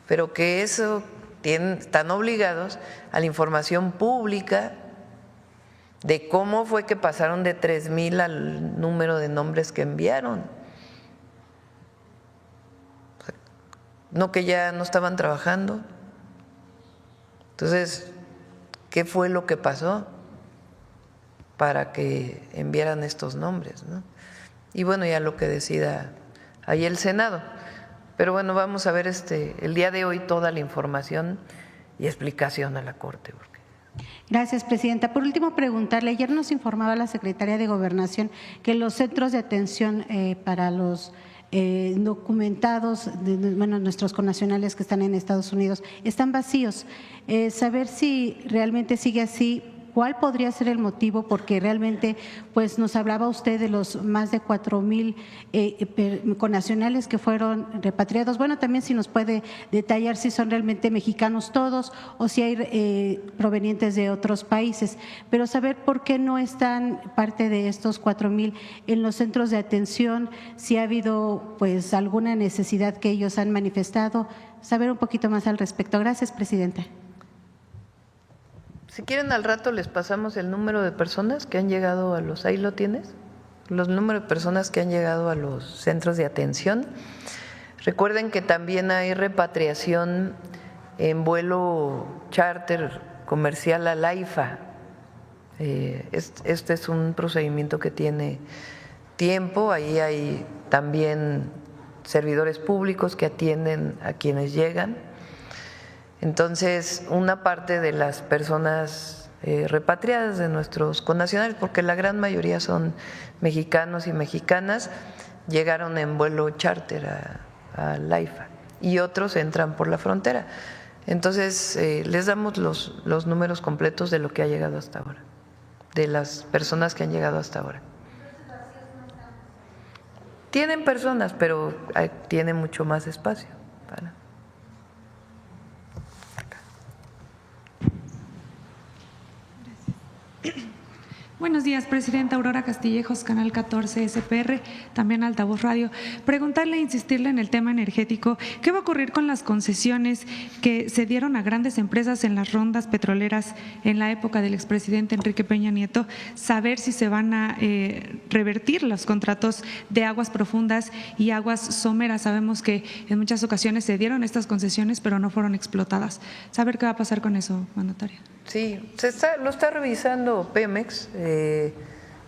pero que están obligados a la información pública de cómo fue que pasaron de 3,000 al número de nombres que enviaron. ¿No que ya no estaban trabajando? Entonces, ¿qué fue lo que pasó para que enviaran estos nombres, ¿no? Y bueno, ya lo que decida ahí el Senado. Pero bueno, vamos a ver el día de hoy toda la información y explicación a la Corte. Gracias, presidenta. Por último, preguntarle, ayer nos informaba la Secretaría de Gobernación que los centros de atención para los documentados, bueno, nuestros connacionales que están en Estados Unidos, están vacíos. Saber si realmente sigue así, ¿cuál podría ser el motivo? Porque realmente, pues nos hablaba usted de los más de 4,000 connacionales que fueron repatriados. Bueno, también si nos puede detallar si son realmente mexicanos todos o si hay provenientes de otros países. Pero saber por qué no están parte de estos 4,000 en los centros de atención, si ha habido pues alguna necesidad que ellos han manifestado, saber un poquito más al respecto. Gracias, presidenta. Si quieren, al rato les pasamos el número de personas que han llegado a los… ¿Ahí lo tienes? Los números de personas que han llegado a los centros de atención. Recuerden que también hay repatriación en vuelo charter comercial a la IFA. Este es un procedimiento que tiene tiempo. Ahí hay también servidores públicos que atienden a quienes llegan. Entonces, una parte de las personas repatriadas de nuestros connacionales, porque la gran mayoría son mexicanos y mexicanas, llegaron en vuelo charter a la IFA y otros entran por la frontera. Entonces, les damos los números completos de lo que ha llegado hasta ahora, de las personas que han llegado hasta ahora. Tienen personas, pero tiene mucho más espacio para… Buenos días, presidenta. Aurora Castillejos, Canal 14 SPR, también Altavoz Radio. Preguntarle, insistirle en el tema energético, ¿qué va a ocurrir con las concesiones que se dieron a grandes empresas en las rondas petroleras en la época del expresidente Enrique Peña Nieto? Saber si se van a revertir los contratos de aguas profundas y aguas someras. Sabemos que en muchas ocasiones se dieron estas concesiones, pero no fueron explotadas. Saber qué va a pasar con eso, mandataria. Sí, lo está revisando Pemex.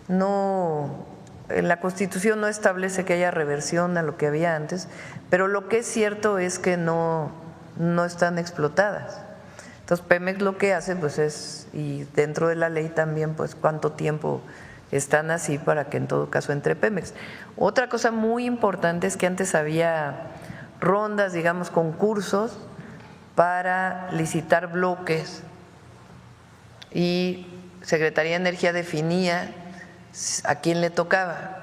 No, en la Constitución no establece que haya reversión a lo que había antes, pero lo que es cierto es que no están explotadas. Entonces Pemex lo que hace pues es, y dentro de la ley también, pues cuánto tiempo están así para que en todo caso entre Pemex. Otra cosa muy importante es que antes había rondas, digamos, concursos para licitar bloques y Secretaría de Energía definía a quién le tocaba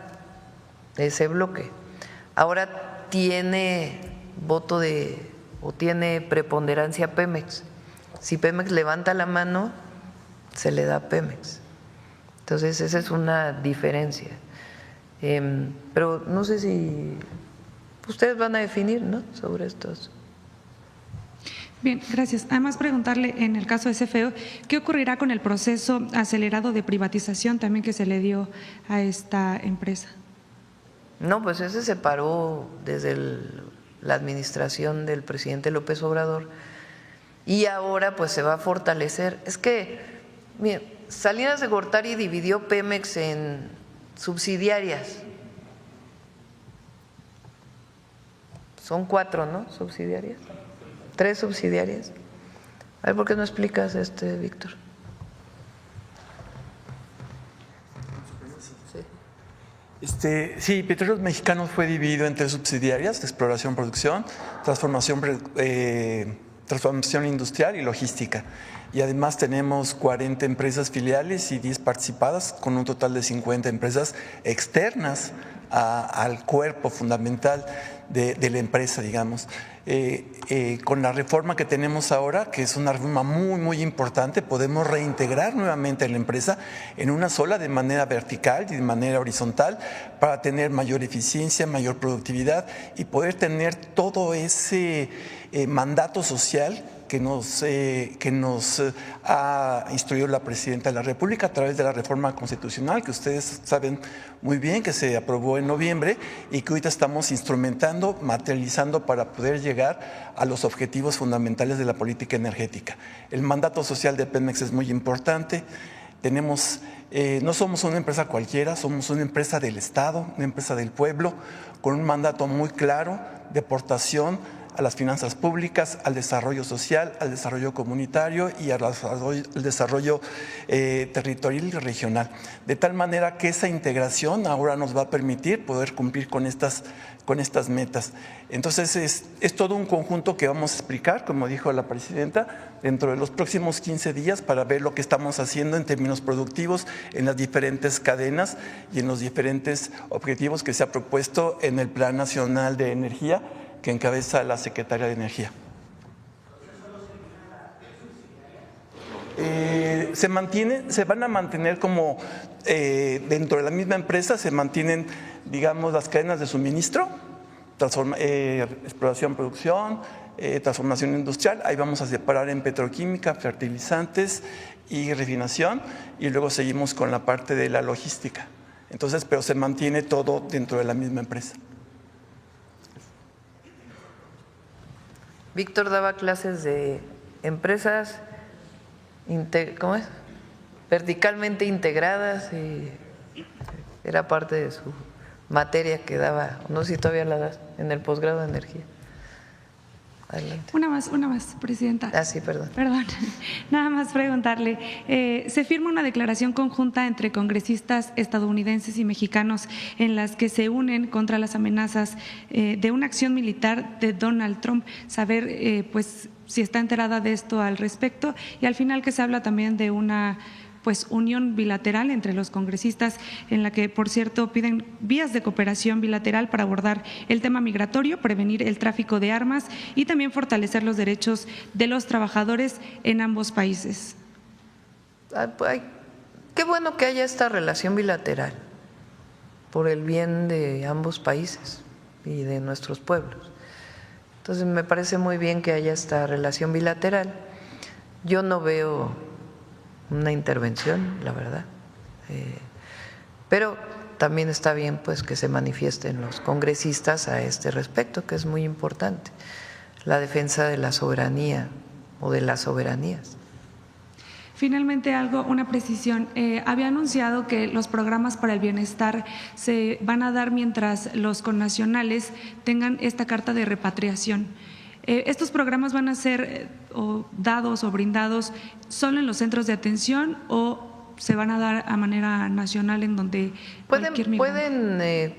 ese bloque. Ahora tiene voto o tiene preponderancia Pemex. Si Pemex levanta la mano, se le da a Pemex. Entonces esa es una diferencia. Pero no sé si ustedes van a definir, ¿no?, sobre estos. Bien, gracias. Además, preguntarle en el caso de CFE, ¿qué ocurrirá con el proceso acelerado de privatización también que se le dio a esta empresa? No, pues ese se paró desde la administración del presidente López Obrador y ahora pues se va a fortalecer. Es que, miren, Salinas de Gortari dividió Pemex en subsidiarias. Son 4, ¿no?, subsidiarias. 3 subsidiarias. A ver, ¿por qué no explicas, Víctor? Sí, Petróleos Mexicanos fue dividido en 3 subsidiarias: exploración, producción, transformación industrial y logística. Y además tenemos 40 empresas filiales y 10 participadas, con un total de 50 empresas externas al cuerpo fundamental de la empresa, digamos. Con la reforma que tenemos ahora, que es una reforma muy, muy importante, podemos reintegrar nuevamente a la empresa en una sola, de manera vertical y de manera horizontal, para tener mayor eficiencia, mayor productividad y poder tener todo ese mandato social que nos ha instruido la Presidenta de la República a través de la reforma constitucional, que ustedes saben muy bien que se aprobó en noviembre y que ahorita estamos instrumentando, materializando para poder llegar a los objetivos fundamentales de la política energética. El mandato social de Pemex es muy importante. No somos una empresa cualquiera, somos una empresa del Estado, una empresa del pueblo, con un mandato muy claro de aportación a las finanzas públicas, al desarrollo social, al desarrollo comunitario y al desarrollo territorial y regional. De tal manera que esa integración ahora nos va a permitir poder cumplir con estas metas. Entonces es todo un conjunto que vamos a explicar, como dijo la Presidenta, dentro de los próximos 15 días para ver lo que estamos haciendo en términos productivos en las diferentes cadenas y en los diferentes objetivos que se ha propuesto en el Plan Nacional de Energía que encabeza la Secretaría de Energía. Se van a mantener como dentro de la misma empresa, se mantienen, digamos, las cadenas de suministro, exploración, producción, transformación industrial. Ahí vamos a separar en petroquímica, fertilizantes y refinación, y luego seguimos con la parte de la logística. Entonces, pero se mantiene todo dentro de la misma empresa. Víctor daba clases de empresas, ¿cómo es? Verticalmente integradas, y era parte de su materia que daba, no sé si todavía la das, en el posgrado de energía. Adelante. Una más, Presidenta. Ah, sí, perdón. Perdón, nada más preguntarle. Se firma una declaración conjunta entre congresistas estadounidenses y mexicanos en las que se unen contra las amenazas de una acción militar de Donald Trump. Saber, pues, si está enterada de esto al respecto, y al final que se habla también de una unión bilateral entre los congresistas, en la que, por cierto, piden vías de cooperación bilateral para abordar el tema migratorio, prevenir el tráfico de armas y también fortalecer los derechos de los trabajadores en ambos países. Qué bueno que haya esta relación bilateral por el bien de ambos países y de nuestros pueblos. Entonces, me parece muy bien que haya esta relación bilateral. Yo no veo una intervención, la verdad, pero también está bien, pues, que se manifiesten los congresistas a este respecto, que es muy importante, la defensa de la soberanía o de las soberanías. Finalmente, una precisión. Había anunciado que los programas para el bienestar se van a dar mientras los connacionales tengan esta carta de repatriación. ¿Estos programas van a ser dados o brindados solo en los centros de atención o se van a dar a manera nacional en donde cualquier migrante?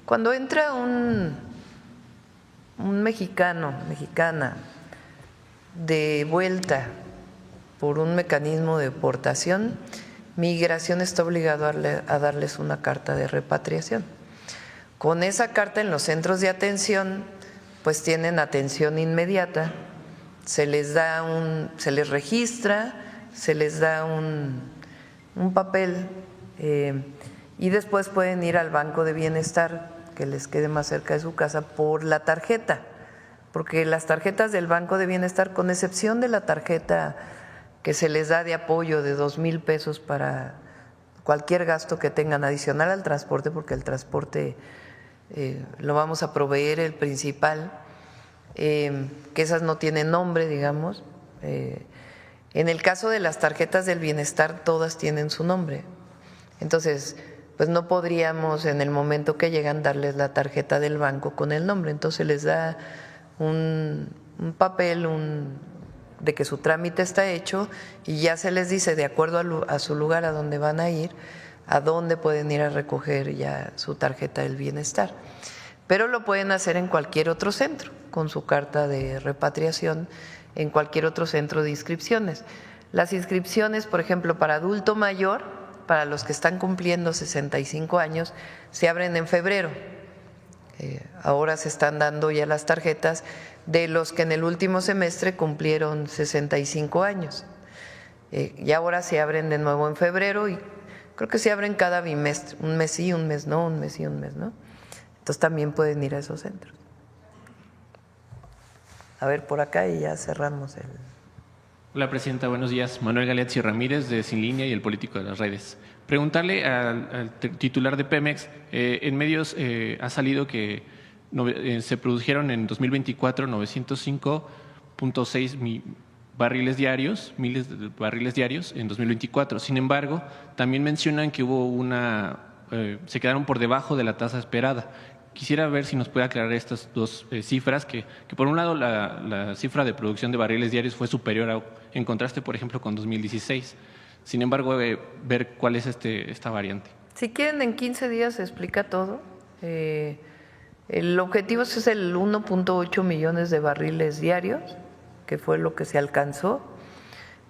Cuando entra un mexicana de vuelta por un mecanismo de deportación, Migración está obligado a darles una carta de repatriación. Con esa carta en los centros de atención, pues tienen atención inmediata, se les registra, se les da un papel y después pueden ir al Banco de Bienestar que les quede más cerca de su casa por la tarjeta, porque las tarjetas del Banco de Bienestar, con excepción de la tarjeta que se les da de apoyo de 2,000 pesos para cualquier gasto que tengan adicional al transporte, porque el transporte lo vamos a proveer el principal, que esas no tienen nombre, digamos. En el caso de las tarjetas del bienestar, todas tienen su nombre. Entonces, pues no podríamos en el momento que llegan darles la tarjeta del banco con el nombre. Entonces les da un papel de que su trámite está hecho y ya se les dice, de acuerdo a su lugar a donde van a ir, a dónde pueden ir a recoger ya su tarjeta del bienestar. Pero lo pueden hacer en cualquier otro centro, con su carta de repatriación, en cualquier otro centro de inscripciones. Las inscripciones, por ejemplo, para adulto mayor, para los que están cumpliendo 65 años, se abren en febrero. Ahora se están dando ya las tarjetas de los que en el último semestre cumplieron 65 años. Y ahora se abren de nuevo en febrero y creo que se abren cada bimestre, un mes sí, un mes no, un mes sí, un mes no. Entonces también pueden ir a esos centros. A ver, por acá y ya cerramos Hola, Presidenta. Buenos días. Manuel Galeazzi Ramírez, de Sin Línea y El Político de las Redes. Preguntarle al titular de Pemex, en medios ha salido que se produjeron en 2024 905.6 barriles diarios, miles de barriles diarios en 2024. Sin embargo, también mencionan que hubo se quedaron por debajo de la tasa esperada. Quisiera ver si nos puede aclarar estas dos cifras, que por un lado la cifra de producción de barriles diarios fue superior en contraste, por ejemplo, con 2016. Sin embargo, ver cuál es esta variante. Si quieren, en 15 días se explica todo. El objetivo es el 1.8 millones de barriles diarios, que fue lo que se alcanzó,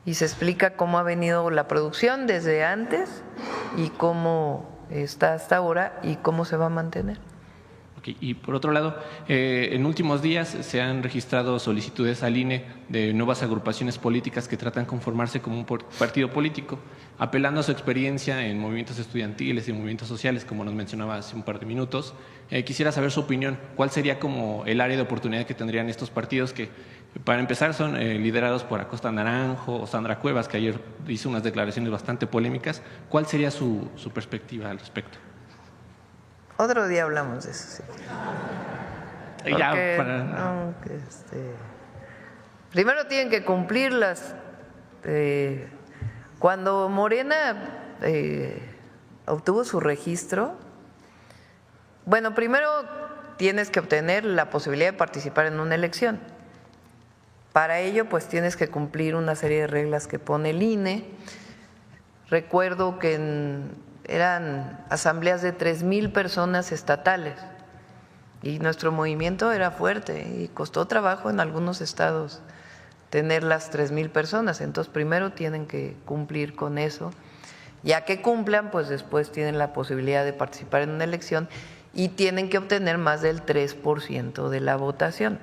y se explica cómo ha venido la producción desde antes y cómo está hasta ahora y cómo se va a mantener. Okay. Y por otro lado, en últimos días se han registrado solicitudes al INE de nuevas agrupaciones políticas que tratan de conformarse como un partido político, apelando a su experiencia en movimientos estudiantiles y movimientos sociales, como nos mencionaba hace un par de minutos. Quisiera saber su opinión. ¿Cuál sería como el área de oportunidad que tendrían estos partidos que, para empezar, son liderados por Acosta Naranjo o Sandra Cuevas, que ayer hizo unas declaraciones bastante polémicas? ¿Cuál sería su perspectiva al respecto? Otro día hablamos de eso, sí. Porque, primero tienen que cumplirlas. Cuando Morena obtuvo su registro, bueno, primero tienes que obtener la posibilidad de participar en una elección. Para ello, pues tienes que cumplir una serie de reglas que pone el INE. Recuerdo que eran asambleas de 3,000 personas estatales y nuestro movimiento era fuerte y costó trabajo en algunos estados tener las 3,000 personas. Entonces primero tienen que cumplir con eso. Ya que cumplan, pues después tienen la posibilidad de participar en una elección y tienen que obtener más del 3% de la votación.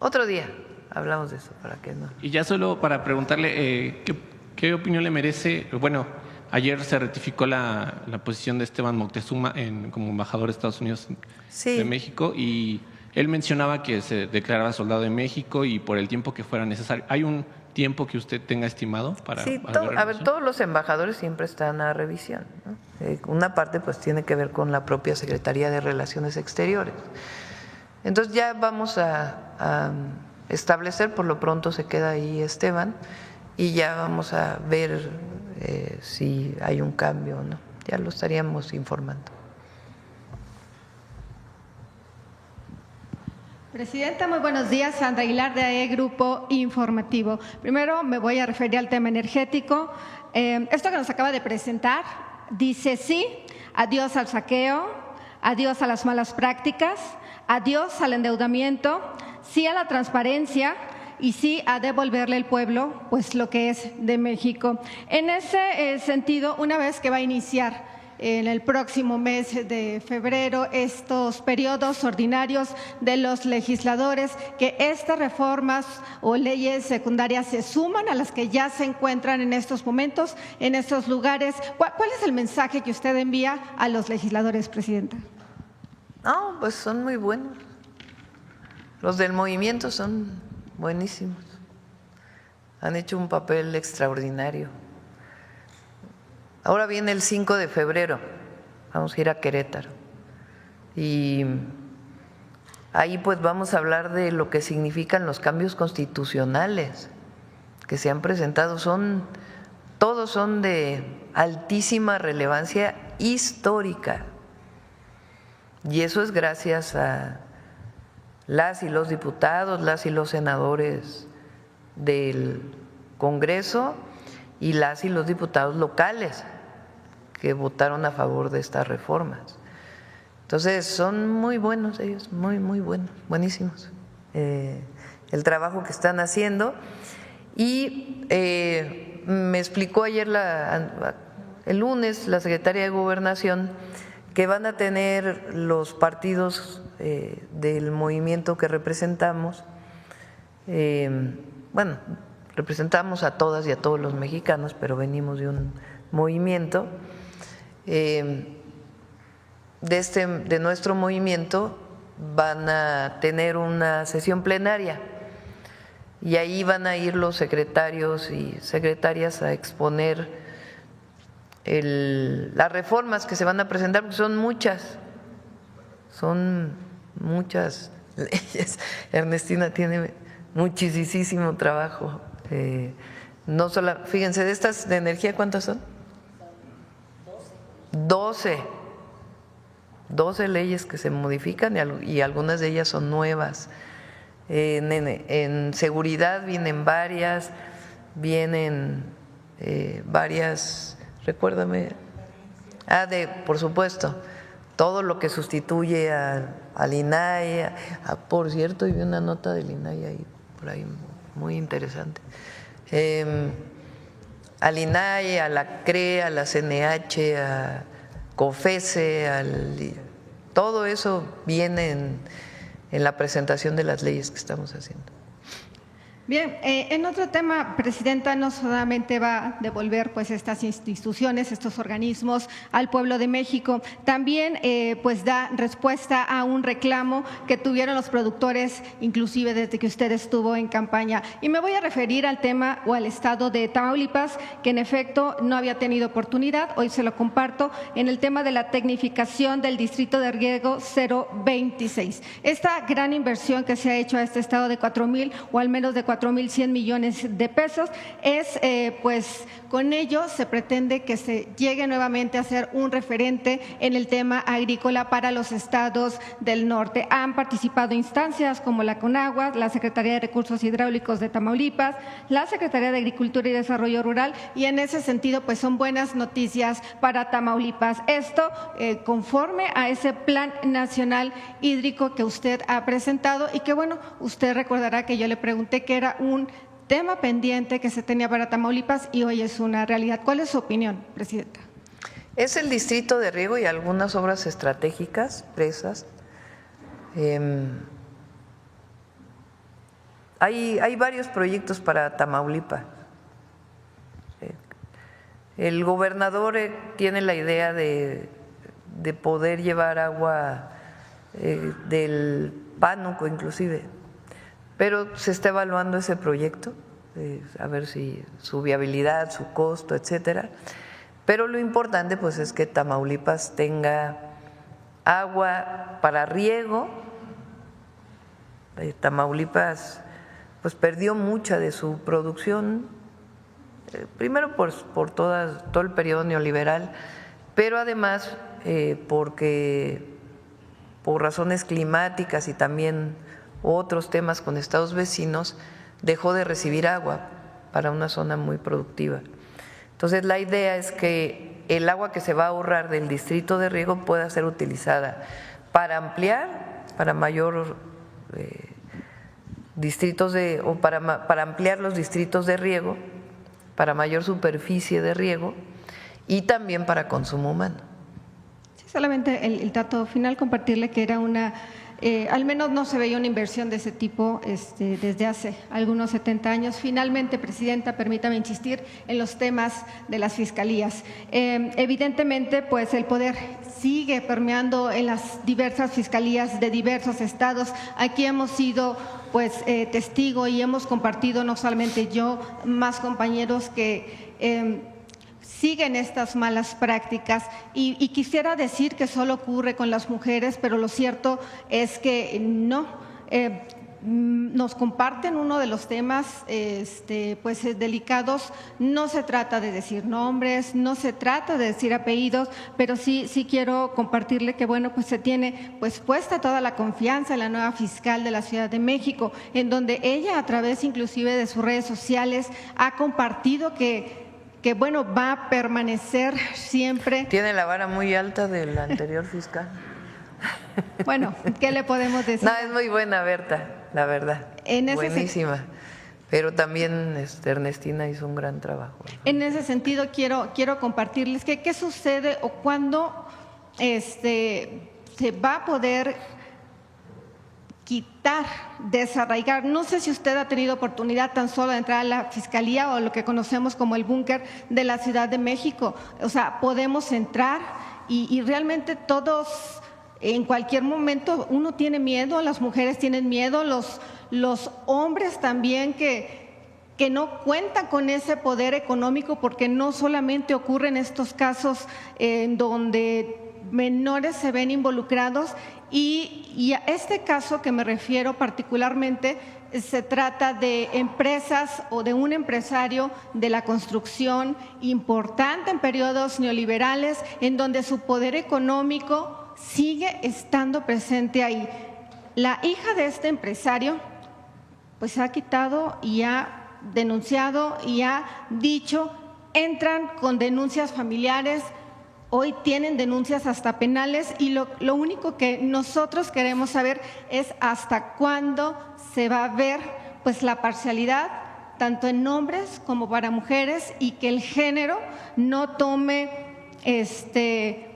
Otro día hablamos de eso, para que no. Y ya solo para preguntarle, ¿qué opinión le merece? Bueno, ayer se ratificó la posición de Esteban Moctezuma como embajador de Estados Unidos de México, y él mencionaba que se declaraba soldado de México y por el tiempo que fuera necesario. ¿Hay un tiempo que usted tenga estimado para? Sí, todos los embajadores siempre están a revisión, ¿no? Una parte pues tiene que ver con la propia Secretaría de Relaciones Exteriores. Entonces ya vamos a establecer, por lo pronto se queda ahí Esteban, y ya vamos a ver si hay un cambio o no. Ya lo estaríamos informando. Presidenta, muy buenos días. Sandra Aguilar, de AE Grupo Informativo. Primero me voy a referir al tema energético. Esto que nos acaba de presentar dice sí, adiós al saqueo, adiós a las malas prácticas, adiós al endeudamiento, sí a la transparencia y sí a devolverle al pueblo pues lo que es de México. En ese sentido, una vez que va a iniciar en el próximo mes de febrero estos periodos ordinarios de los legisladores, que estas reformas o leyes secundarias se suman a las que ya se encuentran en estos momentos, en estos lugares. ¿Cuál es el mensaje que usted envía a los legisladores, Presidenta? No, pues son muy buenos. Los del movimiento son buenísimos. Han hecho un papel extraordinario. Ahora viene el 5 de febrero, vamos a ir a Querétaro y ahí pues vamos a hablar de lo que significan los cambios constitucionales que se han presentado. Todos son de altísima relevancia histórica y eso es gracias a las y los diputados, las y los senadores del Congreso y las y los diputados locales que votaron a favor de estas reformas. Entonces son muy buenos ellos, muy buenos, buenísimos el trabajo que están haciendo. Y me explicó ayer el lunes la secretaria de Gobernación que van a tener los partidos del movimiento que representamos, bueno, representamos a todas y a todos los mexicanos, pero venimos de un movimiento. De nuestro movimiento van a tener una sesión plenaria y ahí van a ir los secretarios y secretarias a exponer las reformas que se van a presentar, porque son muchas leyes. Ernestina tiene muchísimo trabajo. No solo, fíjense, de estas de energía, ¿cuántas son? 12 leyes que se modifican y algunas de ellas son nuevas. En seguridad vienen varias, recuérdame. Por supuesto, todo lo que sustituye al INAI. Por cierto, vi una nota del INAI ahí, por ahí, muy interesante. Al INAI, a la CRE, a la CNH, a COFESE, todo eso viene en la presentación de las leyes que estamos haciendo. Bien, en otro tema, Presidenta, no solamente va a devolver pues estas instituciones, estos organismos al pueblo de México, también pues da respuesta a un reclamo que tuvieron los productores, inclusive desde que usted estuvo en campaña. Y me voy a referir al tema o al estado de Tamaulipas, que en efecto no había tenido oportunidad, hoy se lo comparto, en el tema de la tecnificación del distrito de riego 026. Esta gran inversión que se ha hecho a este estado de 4,000 o al menos de 4,100 millones de pesos, pues con ello se pretende que se llegue nuevamente a ser un referente en el tema agrícola para los estados del norte. Han participado instancias como la CONAGUA, la Secretaría de Recursos Hidráulicos de Tamaulipas, la Secretaría de Agricultura y Desarrollo Rural, y en ese sentido pues son buenas noticias para Tamaulipas. Esto conforme a ese Plan Nacional Hídrico que usted ha presentado y que bueno, usted recordará que yo le pregunté que era un tema pendiente que se tenía para Tamaulipas y hoy es una realidad. ¿Cuál es su opinión, Presidenta? Es el distrito de riego y algunas obras estratégicas, presas. Hay varios proyectos para Tamaulipas. El gobernador tiene la idea de poder llevar agua del Pánuco inclusive, pero se está evaluando ese proyecto, a ver si su viabilidad, su costo, etcétera. Pero lo importante pues es que Tamaulipas tenga agua para riego. Tamaulipas pues perdió mucha de su producción, primero por todo el periodo neoliberal, pero además porque por razones climáticas y también otros temas con estados vecinos, dejó de recibir agua para una zona muy productiva. Entonces la idea es que el agua que se va a ahorrar del distrito de riego pueda ser utilizada para ampliar, para mayor para ampliar los distritos de riego, para mayor superficie de riego y también para consumo humano. Sí, solamente el dato final, compartirle que era al menos no se veía una inversión de ese tipo desde hace algunos 70 años. Finalmente, Presidenta, permítame insistir en los temas de las fiscalías. Evidentemente, pues el poder sigue permeando en las diversas fiscalías de diversos estados. Aquí hemos sido pues testigo y hemos compartido, no solamente yo, más compañeros que siguen estas malas prácticas y quisiera decir que solo ocurre con las mujeres, pero lo cierto es que no. Nos comparten uno de los temas pues delicados. No se trata de decir nombres, no se trata de decir apellidos, pero sí quiero compartirle que bueno, pues se tiene pues puesta toda la confianza en la nueva fiscal de la Ciudad de México, en donde ella a través inclusive de sus redes sociales ha compartido que bueno, va a permanecer siempre. Tiene la vara muy alta del anterior fiscal. Bueno, ¿qué le podemos decir? No, es muy buena Berta, la verdad. Buenísima. Pero también Ernestina hizo un gran trabajo. En ese sentido quiero compartirles que qué sucede o cuándo se va a poder quitar, desarraigar. No sé si usted ha tenido oportunidad tan solo de entrar a la Fiscalía o lo que conocemos como el búnker de la Ciudad de México. O sea, podemos entrar y realmente todos, en cualquier momento, uno tiene miedo, las mujeres tienen miedo, los los hombres también que no cuentan con ese poder económico, porque no solamente ocurren estos casos en donde menores se ven involucrados, y a este caso que me refiero particularmente se trata de empresas o de un empresario de la construcción importante en periodos neoliberales, en donde su poder económico sigue estando presente ahí. La hija de este empresario pues ha quitado y ha denunciado y ha dicho, entran con denuncias familiares, hoy tienen denuncias hasta penales, y lo único que nosotros queremos saber es hasta cuándo se va a ver pues la parcialidad tanto en hombres como para mujeres, y que el género no tome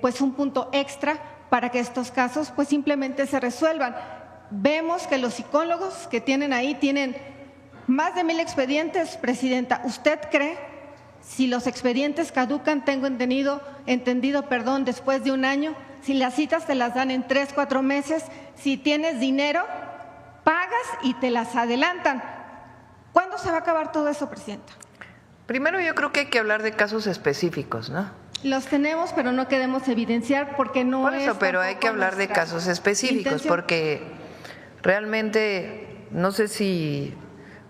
pues un punto extra para que estos casos pues simplemente se resuelvan. Vemos que los psicólogos que tienen ahí tienen más de 1000 expedientes, Presidenta. ¿Usted cree, si los expedientes caducan, tengo entendido, después de un año, si las citas te las dan en 3, 4 meses, si tienes dinero, pagas y te las adelantan? ¿Cuándo se va a acabar todo eso, Presidenta? Primero yo creo que hay que hablar de casos específicos, ¿no? Los tenemos, pero no queremos evidenciar porque no Por eso, es pero hay que hablar de nuestra casos específicos, intención. porque realmente no sé si…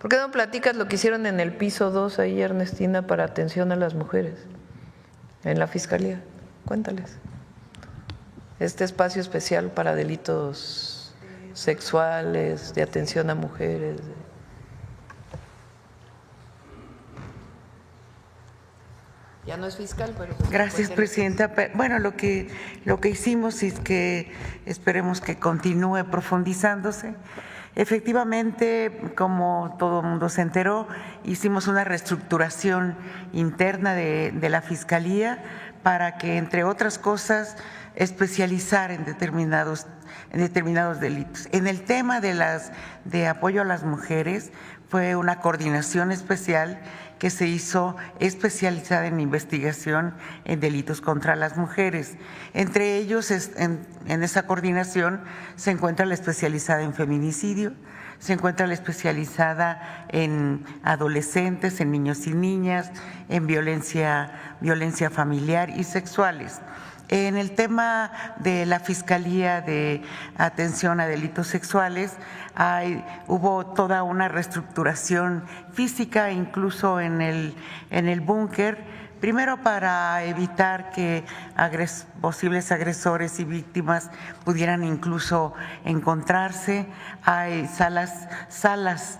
¿Por qué no platicas lo que hicieron en el piso 2 ahí, Ernestina, para atención a las mujeres en la Fiscalía? Cuéntales. Este espacio especial para delitos sexuales, de atención a mujeres. Ya no es fiscal, pero… Gracias, Presidenta. Bueno, lo que hicimos es que esperemos que continúe profundizándose. Efectivamente, como todo el mundo se enteró, hicimos una reestructuración interna de la Fiscalía para que, entre otras cosas, especializar en determinados delitos. En el tema de apoyo a las mujeres, fue una coordinación especial que se hizo especializada en investigación en delitos contra las mujeres. Entre ellos, en esa coordinación se encuentra la especializada en feminicidio, se encuentra la especializada en adolescentes, en niños y niñas, en violencia familiar y sexuales. En el tema de la Fiscalía de Atención a Delitos Sexuales, hubo toda una reestructuración física, incluso en el búnker, primero para evitar que posibles agresores y víctimas pudieran incluso encontrarse. Hay salas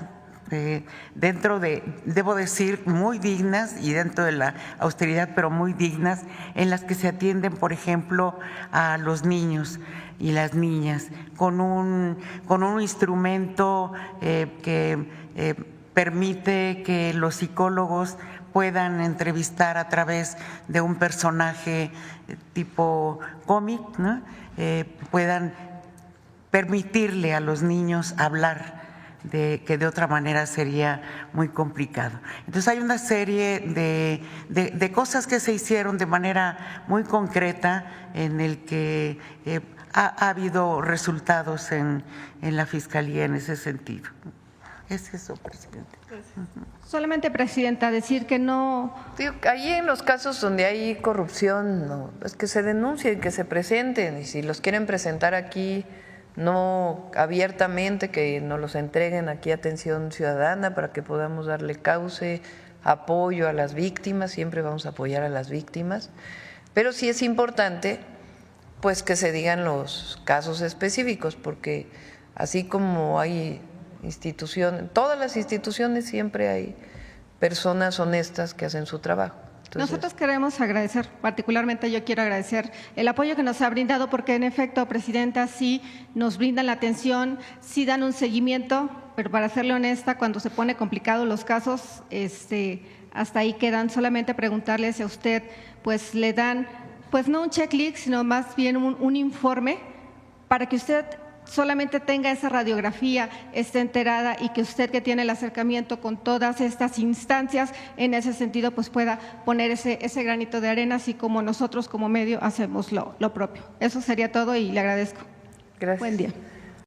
dentro de, debo decir, muy dignas, y dentro de la austeridad, pero muy dignas, en las que se atienden, por ejemplo, a los niños y las niñas con un instrumento que permite que los psicólogos puedan entrevistar a través de un personaje tipo cómic, ¿no? Puedan permitirle a los niños hablar, que de otra manera sería muy complicado. Entonces hay una serie de cosas que se hicieron de manera muy concreta, en el que ha habido resultados en la Fiscalía en ese sentido. Es eso, Presidente. Solamente, Presidenta, decir que no… Ahí en los casos donde hay corrupción, no, es que se denuncien, que se presenten, y si los quieren presentar aquí, no abiertamente, que nos los entreguen aquí a Atención Ciudadana para que podamos darle cauce, apoyo a las víctimas. Siempre vamos a apoyar a las víctimas, pero sí es importante pues que se digan los casos específicos, porque así como hay instituciones, todas las instituciones, siempre hay personas honestas que hacen su trabajo. Entonces, nosotros queremos agradecer, particularmente yo quiero agradecer el apoyo que nos ha brindado, porque en efecto, Presidenta, sí nos brindan la atención, sí dan un seguimiento, pero para serle honesta, cuando se pone complicado los casos, hasta ahí quedan. Solamente preguntarle si a usted pues le dan, pues no un checklist, sino más bien un informe, para que usted solamente tenga esa radiografía, esté enterada, y que usted, que tiene el acercamiento con todas estas instancias, en ese sentido pues pueda poner ese granito de arena, así como nosotros como medio hacemos lo propio. Eso sería todo y le agradezco. Gracias. Buen día.